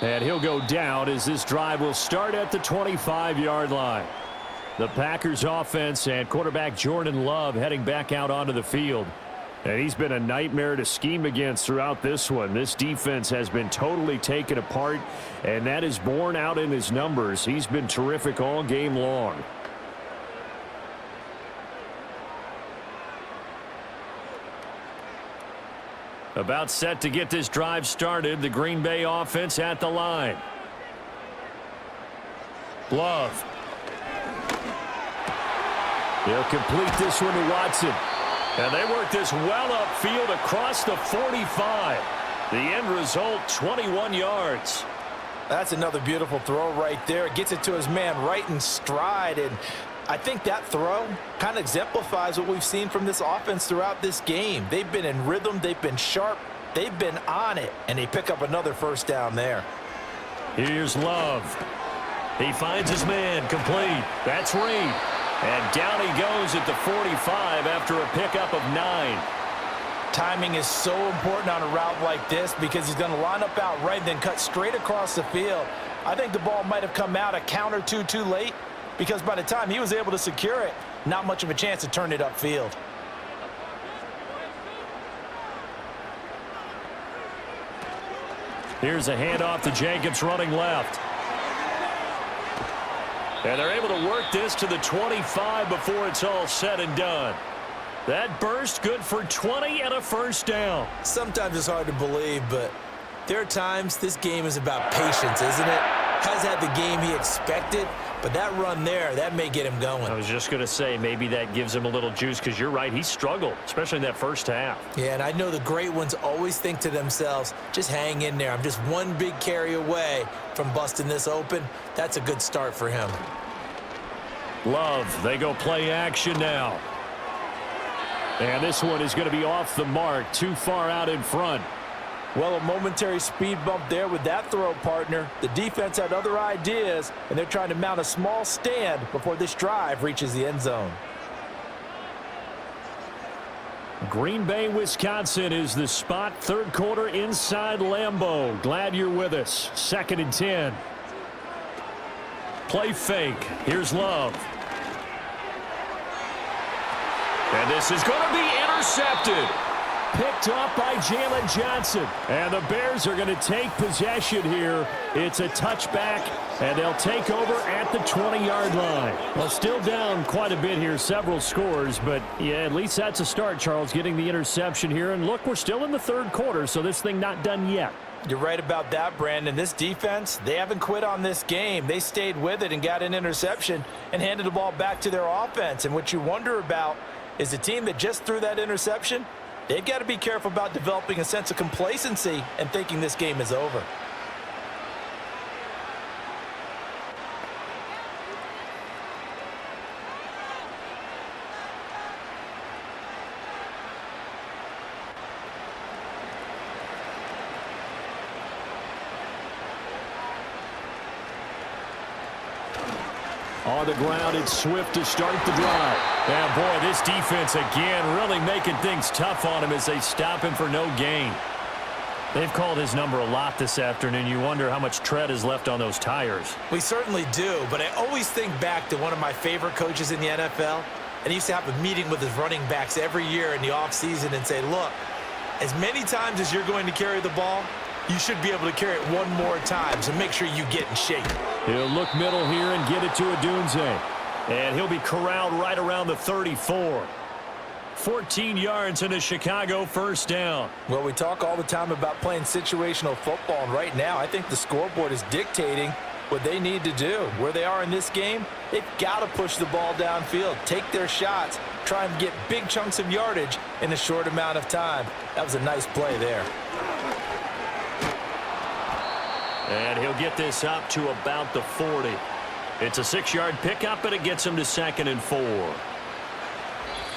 And he'll go down as this drive will start at the 25-yard line. The Packers offense and quarterback Jordan Love heading back out onto the field. And he's been a nightmare to scheme against throughout this one. This defense has been totally taken apart, and that is borne out in his numbers. He's been terrific all game long. About set to get this drive started. The Green Bay offense at the line. Love. They'll complete this one to Watson. And they work this well upfield across the 45. The end result, 21 yards. That's another beautiful throw right there. Gets it to his man right in stride. And I think that throw kind of exemplifies what we've seen from this offense throughout this game. They've been in rhythm. They've been sharp. They've been on it. And they pick up another first down there. Here's Love. He finds his man complete. That's Reed. And down he goes at the 45 after a pickup of 9. Timing is so important on a route like this because he's going to line up out right and then cut straight across the field. I think the ball might have come out a count or two too late because by the time he was able to secure it, not much of a chance to turn it upfield. Here's a handoff to Jacobs running left. And they're able to work this to the 25 before it's all said and done. That burst good for 20 and a first down. Sometimes it's hard to believe, but there are times this game is about patience, isn't it? Has had the game he expected, but that run there, that may get him going. I was just going to say maybe that gives him a little juice because you're right, he struggled, especially in that first half. Yeah, and I know the great ones always think to themselves, just hang in there. I'm just one big carry away from busting this open. That's a good start for him. Love, they go play action now. And this one is going to be off the mark, too far out in front. Well, a momentary speed bump there with that throw, partner. The defense had other ideas, and they're trying to mount a small stand before this drive reaches the end zone. Green Bay, Wisconsin is the spot. Third quarter inside Lambeau. Glad you're with us. 2nd and 10. Play fake. Here's Love. And this is going to be intercepted. Picked off by Jalen Johnson. And the Bears are going to take possession here. It's a touchback, and they'll take over at the 20-yard line. Well, still down quite a bit here, several scores, but yeah, at least that's a start, Charles, getting the interception here. And look, we're still in the third quarter, so this thing not done yet. You're right about that, Brandon. This defense, they haven't quit on this game. They stayed with it and got an interception and handed the ball back to their offense. And what you wonder about is the team that just threw that interception, They've got to be careful about developing a sense of complacency and thinking this game is over. On the ground, it's Swift to start the drive. Yeah, boy, this defense again really making things tough on him as they stop him for no gain. They've called his number a lot this afternoon. You wonder how much tread is left on those tires. We certainly do, but I always think back to one of my favorite coaches in the NFL, and he used to have a meeting with his running backs every year in the offseason and say, look, as many times as you're going to carry the ball, you should be able to carry it one more time, so make sure you get in shape. He'll look middle here and get it to Odunze. And he'll be corralled right around the 34. 14 yards and a Chicago first down. Well, we talk all the time about playing situational football, and right now I think the scoreboard is dictating what they need to do. Where they are in this game, they've got to push the ball downfield, take their shots, try and get big chunks of yardage in a short amount of time. That was a nice play there. And he'll get this up to about the 40. It's a 6-yard pickup, and it gets him to 2nd and 4.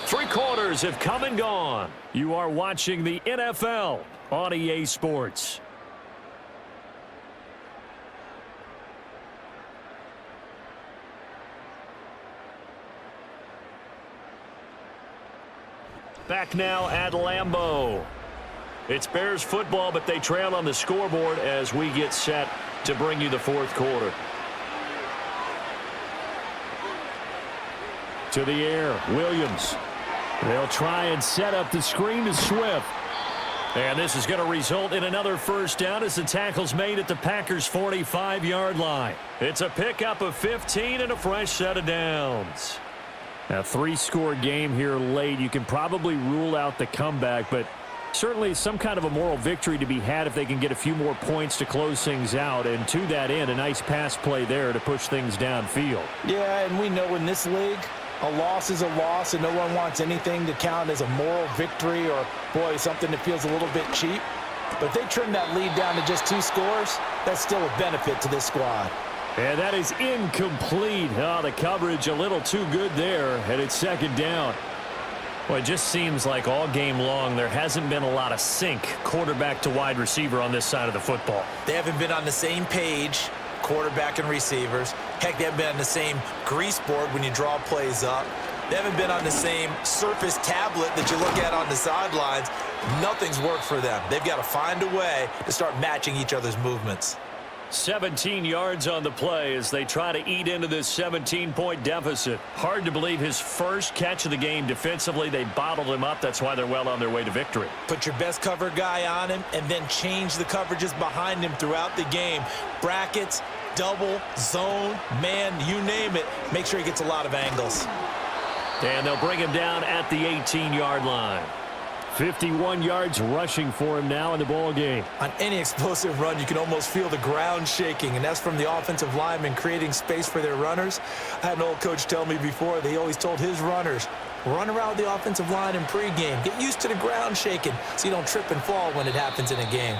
3 quarters have come and gone. You are watching the NFL on EA Sports. Back now at Lambeau. It's Bears football, but they trail on the scoreboard as we get set to bring you the 4th quarter. To the air, Williams. They'll try and set up the screen to Swift. And this is going to result in another first down as the tackle's made at the Packers' 45-yard line. It's a pickup of 15 and a fresh set of downs. A 3-score game here late. You can probably rule out the comeback, but certainly some kind of a moral victory to be had if they can get a few more points to close things out. And to that end, a nice pass play there to push things downfield. Yeah, and we know in this league, a loss is a loss, and no one wants anything to count as a moral victory or, boy, something that feels a little bit cheap. But if they trim that lead down to just 2 scores, that's still a benefit to this squad. And that is incomplete. Oh, the coverage a little too good there, and it's 2nd down. Well, it just seems like all game long there hasn't been a lot of sync quarterback to wide receiver on this side of the football. They haven't been on the same page, quarterback and receivers. Heck, they haven't been on the same grease board when you draw plays up. They haven't been on the same Surface tablet that you look at on the sidelines. Nothing's worked for them. They've got to find a way to start matching each other's movements. 17 yards on the play as they try to eat into this 17-point deficit. Hard to believe his first catch of the game defensively. They bottled him up. That's why they're well on their way to victory. Put your best cover guy on him and then change the coverages behind him throughout the game. Brackets, double, zone, man, you name it. Make sure he gets a lot of angles. And they'll bring him down at the 18-yard line. 51 yards rushing for him now in the ball game. On any explosive run, you can almost feel the ground shaking, and that's from the offensive linemen creating space for their runners. I had an old coach tell me before, they always told his runners, run around the offensive line in pregame. Get used to the ground shaking so you don't trip and fall when it happens in a game.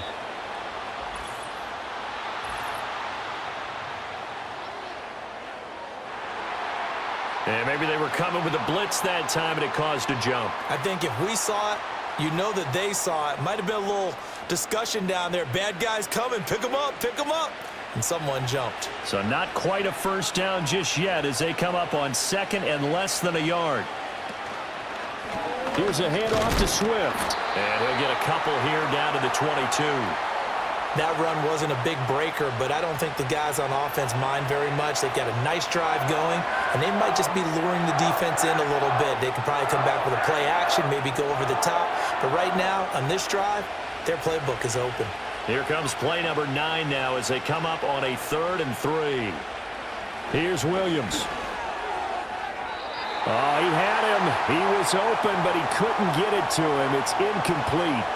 And maybe they were coming with a blitz that time, and it caused a jump. I think if we saw it, you know that they saw it. Might have been a little discussion down there. Bad guys coming. Pick them up. Pick them up. And someone jumped. So not quite a first down just yet as they come up on 2nd and less than a yard. Here's a handoff to Swift. And he'll get a couple here down to the 22. That run wasn't a big breaker, but I don't think the guys on offense mind very much. They've got a nice drive going, and they might just be luring the defense in a little bit. They could probably come back with a play action, maybe go over the top. But right now, on this drive, their playbook is open. Here comes play number 9 now as they come up on a 3rd and 3. Here's Williams. Oh, he had him. He was open, but he couldn't get it to him. It's incomplete.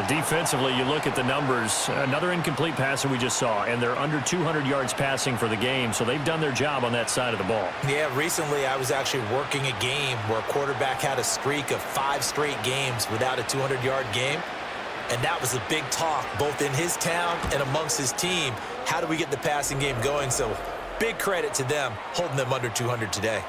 Defensively, you look at the numbers. Another incomplete passer we just saw, and they're under 200 yards passing for the game, so they've done their job on that side of the ball. Yeah, recently I was actually working a game where a quarterback had a streak of 5 straight games without a 200-yard game, and that was a big talk both in his town and amongst his team. How do we get the passing game going? So big credit to them holding them under 200 today.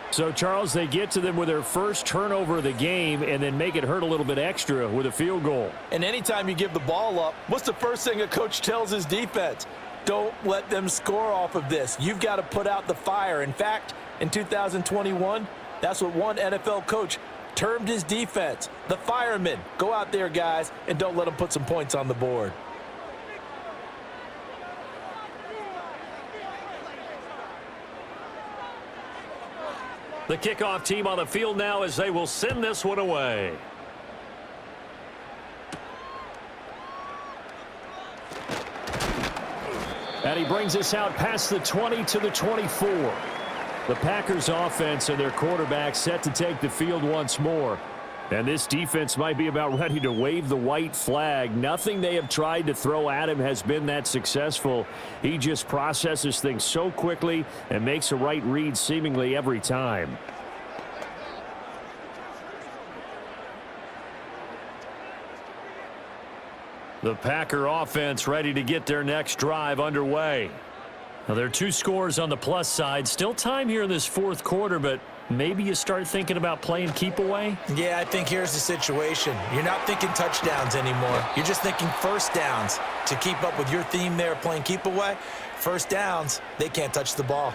So, Charles, they get to them with their first turnover of the game and then make it hurt a little bit extra with a field goal. And anytime you give the ball up, what's the first thing a coach tells his defense? Don't let them score off of this. You've got to put out the fire. In fact, in 2021, that's what one NFL coach termed his defense. The firemen. Go out there, guys, and don't let them put some points on the board. The kickoff team on the field now as they will send this one away. And he brings us out past the 20 to the 24. The Packers offense and their quarterback set to take the field once more. And this defense might be about ready to wave the white flag. Nothing they have tried to throw at him has been that successful. He just processes things so quickly and makes a right read seemingly every time. The Packer offense ready to get their next drive underway. Now, there are 2 scores on the plus side. Still time here in this fourth quarter, but maybe you start thinking about playing keep away? Yeah, I think here's the situation. You're not thinking touchdowns anymore. You're just thinking first downs. To keep up with your theme there, playing keep away, first downs, they can't touch the ball.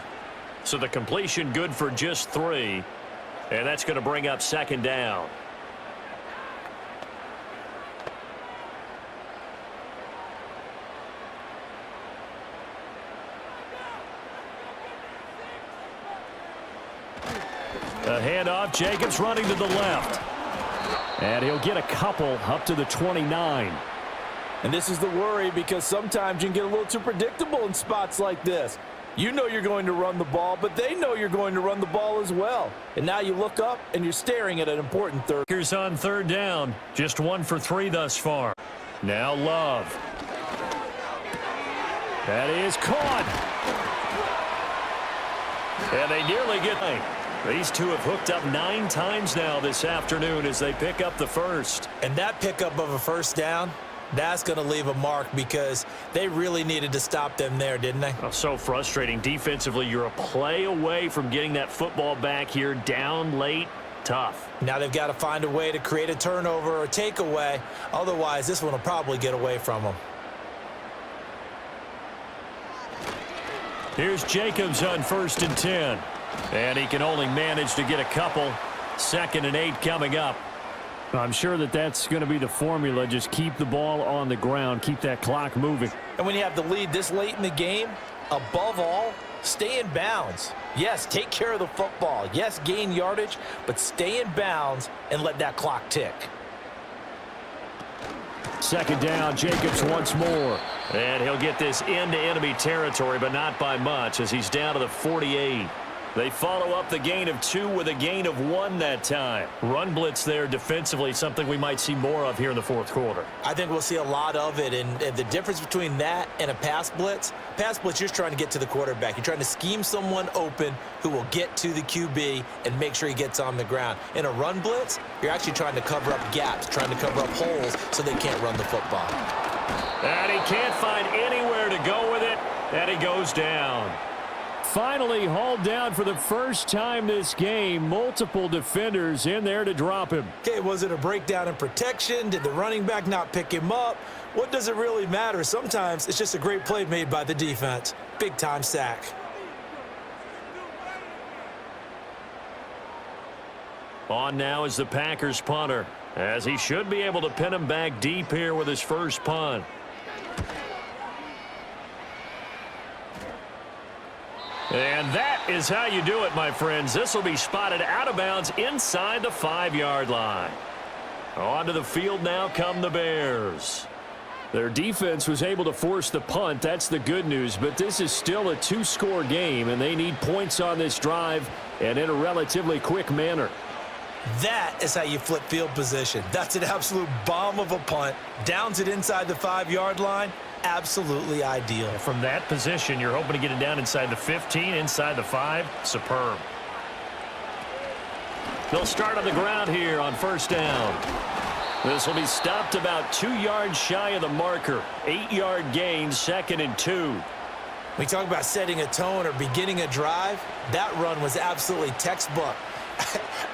So the completion good for just 3, and that's going to bring up second down. A handoff, Jacobs running to the left. And he'll get a couple up to the 29. And this is the worry because sometimes you can get a little too predictable in spots like this. You know you're going to run the ball, but they know you're going to run the ball as well. And now you look up and you're staring at an important third. Here's on third down. Just 1 for 3 thus far. Now Love. That is caught. And they nearly get it. These two have hooked up 9 times now this afternoon as they pick up the first. And that pickup of a first down, that's going to leave a mark because they really needed to stop them there, didn't they? Oh, so frustrating. Defensively, you're a play away from getting that football back here down late. Tough. Now they've got to find a way to create a turnover or takeaway. Otherwise, this one will probably get away from them. Here's Jacobs on 1st and 10. And he can only manage to get a couple. 2nd and 8 coming up. I'm sure that that's going to be the formula. Just keep the ball on the ground. Keep that clock moving. And when you have the lead this late in the game, above all, stay in bounds. Yes, take care of the football. Yes, gain yardage, but stay in bounds and let that clock tick. 2nd down, Jacobs once more. And he'll get this into enemy territory, but not by much as he's down to the 48. They follow up the gain of 2 with a gain of 1 that time. Run blitz there defensively, something we might see more of here in the fourth quarter. I think we'll see a lot of it, and the difference between that and a pass blitz, you're just trying to get to the quarterback. You're trying to scheme someone open who will get to the QB and make sure he gets on the ground. In a run blitz, you're actually trying to cover up gaps, trying to cover up holes so they can't run the football. And he can't find anywhere to go with it, and he goes down. Finally hauled down for the first time this game. Multiple defenders in there to drop him. Okay, was it a breakdown in protection? Did the running back not pick him up? What does it really matter? Sometimes it's just a great play made by the defense. Big-time sack. On now is the Packers punter, as he should be able to pin him back deep here with his first punt. And that is how you do it, my friends. This will be spotted out of bounds inside the 5-yard line. Onto the field now come the Bears. Their defense was able to force the punt. That's the good news, but this is still a 2-score game, and they need points on this drive and in a relatively quick manner. That is how you flip field position. That's an absolute bomb of a punt. Downs it inside the 5-yard line. Absolutely ideal. From that position, you're hoping to get it down inside the 15, inside the 5. Superb. They'll start on the ground here on first down. This will be stopped about 2 yards shy of the marker. 8-yard gain, 2nd and 2. We talk about setting a tone or beginning a drive. That run was absolutely textbook.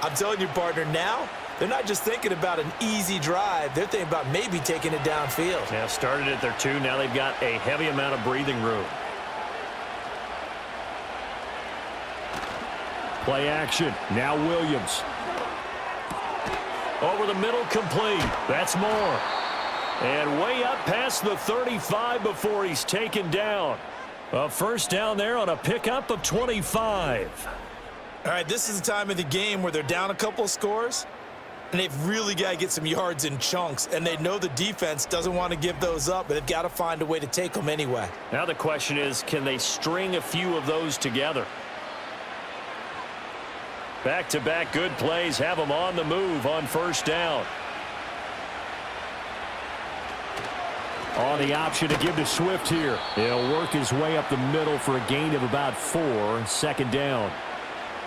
I'm telling you, partner, now they're not just thinking about an easy drive. They're thinking about maybe taking it downfield. Yeah, started at their 2. Now they've got a heavy amount of breathing room. Play action. Now Williams. Over the middle, complete. That's more. And way up past the 35 before he's taken down. A first down there on a pickup of 25. All right, this is the time of the game where they're down a couple of scores, and they've really got to get some yards in chunks, and they know the defense doesn't want to give those up, but they've got to find a way to take them anyway. Now the question is, can they string a few of those together? Back-to-back good plays have them on the move on first down. On the option to give to Swift here. He'll work his way up the middle for a gain of about 4, 2nd down.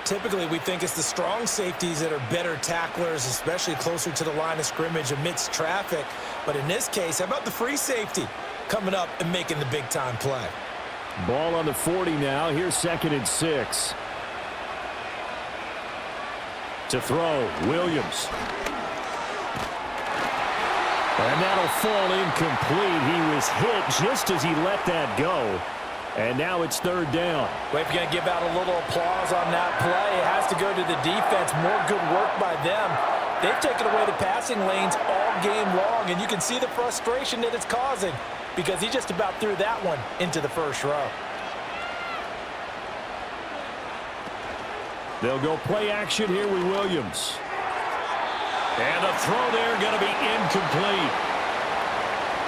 Typically, we think it's the strong safeties that are better tacklers, especially closer to the line of scrimmage amidst traffic. But in this case, how about the free safety coming up and making the big-time play? Ball on the 40 now. Here's 2nd and 6. To throw, Williams. And that'll fall incomplete. He was hit just as he let that go. And now it's 3rd down. Well, if you're going to give out a little applause on that play, it has to go to the defense. More good work by them. They've taken away the passing lanes all game long, and you can see the frustration that it's causing because he just about threw that one into the first row. They'll go play action here with Williams. And the throw there going to be incomplete.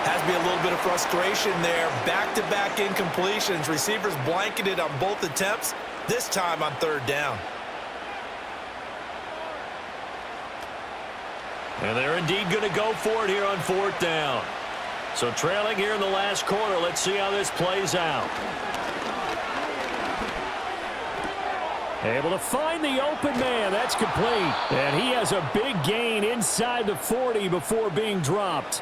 Has to be a little bit of frustration there. Back-to-back incompletions. Receivers blanketed on both attempts, this time on 3rd down. And they're indeed going to go for it here on 4th down. So trailing here in the last quarter. Let's see how this plays out. Able to find the open man. That's complete. And he has a big gain inside the 40 before being dropped.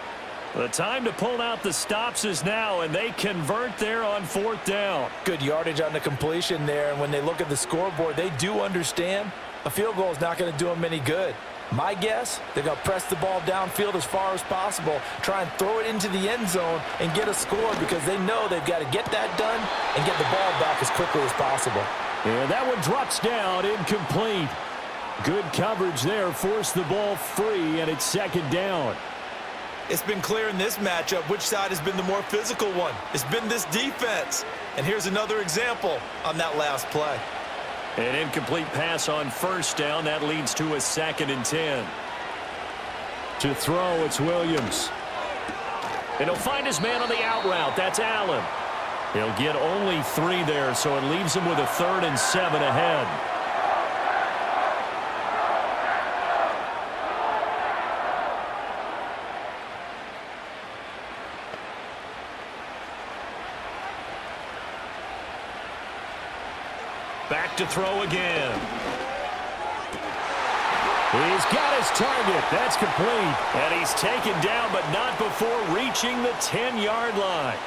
The time to pull out the stops is now, and they convert there on 4th down. Good yardage on the completion there, and when they look at the scoreboard, they do understand a field goal is not going to do them any good. My guess, they're going to press the ball downfield as far as possible, try and throw it into the end zone and get a score because they know they've got to get that done and get the ball back as quickly as possible. And that one drops down, incomplete. Good coverage there, forced the ball free, and it's 2nd down. It's been clear in this matchup which side has been the more physical one. It's been this defense. And here's another example on that last play. An incomplete pass on first down. That leads to a 2nd and 10. To throw, it's Williams. And he'll find his man on the out route. That's Allen. He'll get only 3 there, so it leaves him with a 3rd and 7 ahead. Back to throw again. He's got his target. That's complete. And he's taken down, but not before reaching the 10-yard line.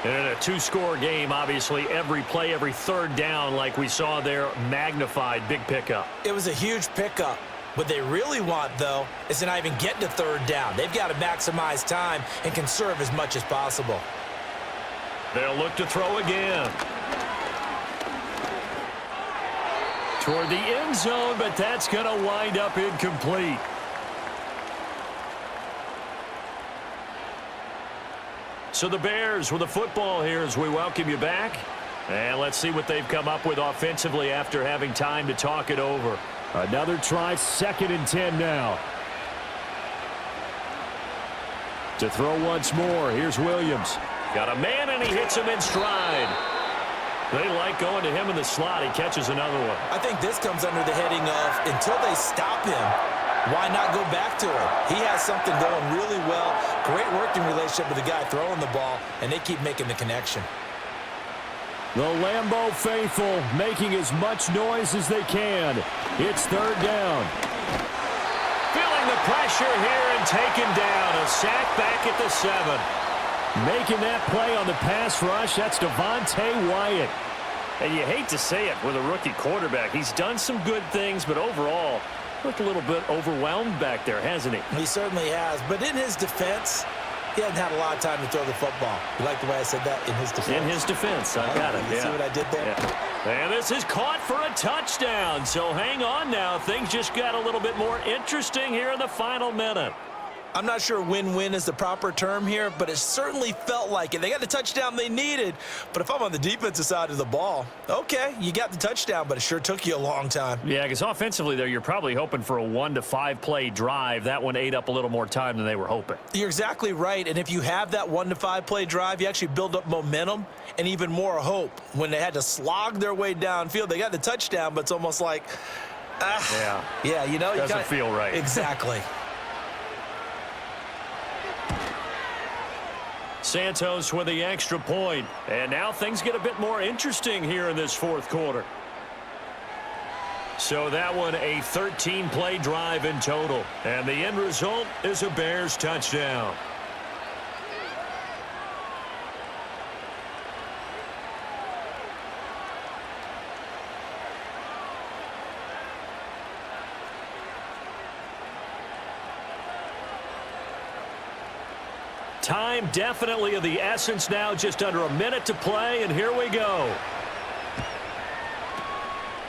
And in a 2-score game, obviously, every play, every 3rd down, like we saw there, magnified. Big pickup. It was a huge pickup. What they really want, though, is to not even get to 3rd down. They've got to maximize time and conserve as much as possible. They'll look to throw again. Toward the end zone, but that's going to wind up incomplete. So the Bears with the football here as we welcome you back. And let's see what they've come up with offensively after having time to talk it over. Another try, 2nd and 10 now. To throw once more, here's Williams. Got a man, and he hits him in stride. They like going to him in the slot. He catches another one. I think this comes under the heading of until they stop him, why not go back to him? He has something going really well. Great working relationship with the guy throwing the ball, and they keep making the connection. The Lambeau faithful making as much noise as they can. It's third down. Feeling the pressure here and taken down. A sack back at the 7. Making that play on the pass rush, that's Devontae Wyatt. And you hate to say it with a rookie quarterback. He's done some good things, but overall, looked a little bit overwhelmed back there, hasn't he? He certainly has. But in his defense, he hasn't had a lot of time to throw the football. You like the way I said that? In his defense. In his defense. I got it. You see what I did there? Yeah. And this is caught for a touchdown. So hang on now. Things just got a little bit more interesting here in the final minute. I'm not sure win-win is the proper term here, but it certainly felt like it. They got the touchdown they needed, but if I'm on the defensive side of the ball, okay, you got the touchdown, but it sure took you a long time. Yeah, because offensively there, you're probably hoping for a 1 to 5 play drive. That one ate up a little more time than they were hoping. You're exactly right, and if you have that 1 to 5 play drive, you actually build up momentum and even more hope. When they had to slog their way downfield, they got the touchdown, but it's almost like, yeah, you know, doesn't feel right. Exactly. Santos with the extra point. And now things get a bit more interesting here in this fourth quarter. So that one a 13-play drive in total. And the end result is a Bears touchdown. Time definitely of the essence now, just under a minute to play, and here we go.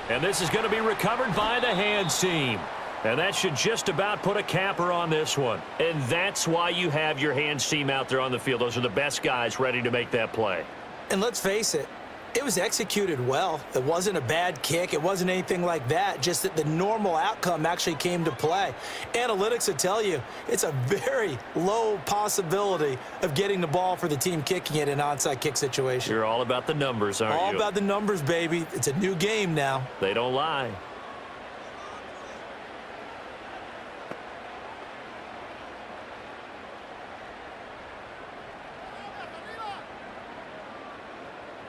And this is going to be recovered by the hands team. And that should just about put a capper on this one. And that's why you have your hands team out there on the field. Those are the best guys ready to make that play. And let's face it, it was executed well. It wasn't a bad kick. It wasn't anything like that, just that the normal outcome actually came to play. Analytics will tell you it's a very low possibility of getting the ball for the team kicking it in an onside kick situation. You're all about the numbers, aren't you? All about the numbers, baby. It's a new game now. They don't lie.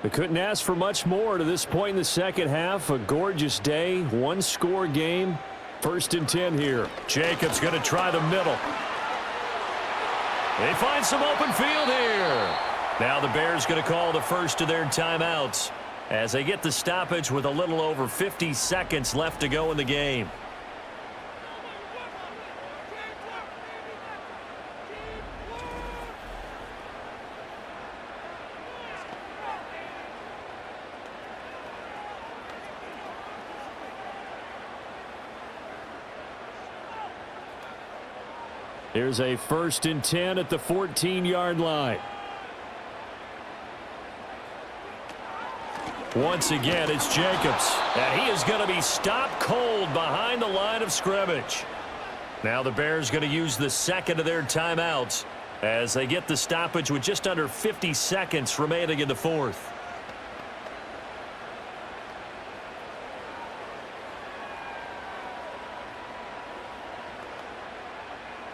We couldn't ask for much more to this point in the second half. A gorgeous day, one-score game. 1st and 10 here. Jacobs going to try the middle. They find some open field here. Now the Bears going to call the first of their timeouts as they get the stoppage with a little over 50 seconds left to go in the game. Here's a 1st and 10 at the 14-yard line. Once again, it's Jacobs. And he is going to be stopped cold behind the line of scrimmage. Now the Bears going to use the second of their timeouts as they get the stoppage with just under 50 seconds remaining in the fourth.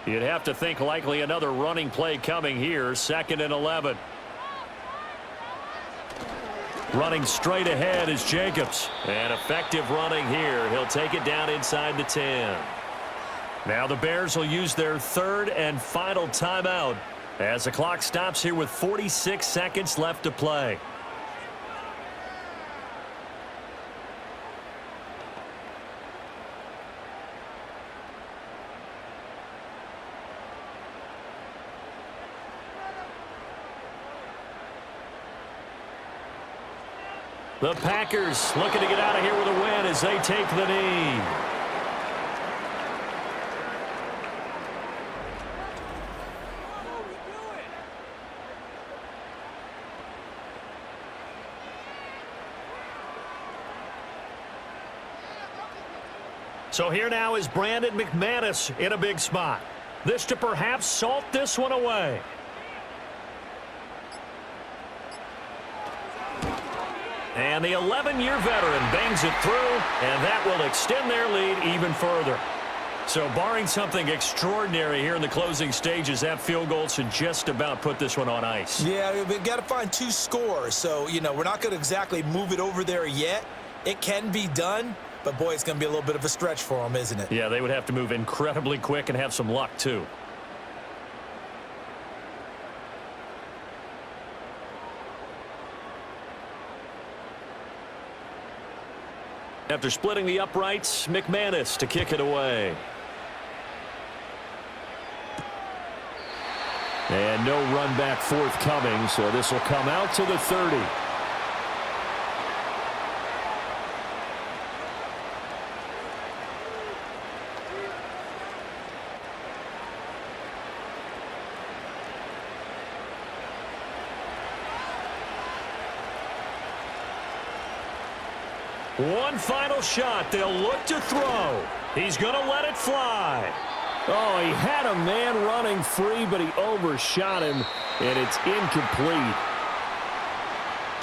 You'd have to think likely another running play coming here. 2nd and 11. Running straight ahead is Jacobs. And effective running here. He'll take it down inside the 10. Now the Bears will use their 3rd and final timeout as the clock stops here with 46 seconds left to play. The Packers looking to get out of here with a win as they take the knee. So here now is Brandon McManus in a big spot. This to perhaps salt this one away. And the 11-year veteran bangs it through, and that will extend their lead even further. So barring something extraordinary here in the closing stages, that field goal should just about put this one on ice. Yeah, we've got to find 2 scores. So, you know, we're not going to exactly move it over there yet. It can be done, but, boy, it's going to be a little bit of a stretch for them, isn't it? Yeah, they would have to move incredibly quick and have some luck, too. After splitting the uprights, McManus to kick it away. And no run back forthcoming, so this will come out to the 30. One final shot. They'll look to throw. He's going to let it fly. Oh, he had a man running free, but he overshot him, and it's incomplete.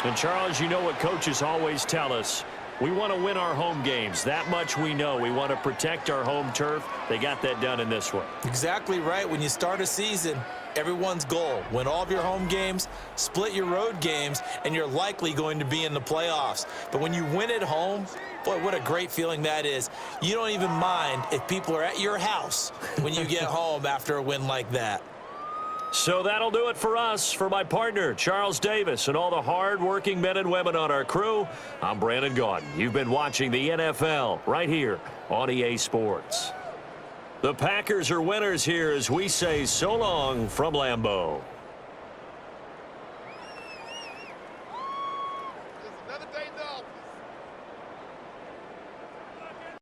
And, Charles, you know what coaches always tell us. We want to win our home games. That much we know. We want to protect our home turf. They got that done in this one. Exactly right. When you start a season, everyone's goal, win all of your home games, split your road games, and you're likely going to be in the playoffs. But when you win at home, boy, what a great feeling that is. You don't even mind if people are at your house when you get home after a win like that. So that'll do it for us. For my partner, Charles Davis, and all the hard-working men and women on our crew, I'm Brandon Gaudin. You've been watching the NFL right here on EA Sports. The Packers are winners here as we say so long from Lambeau.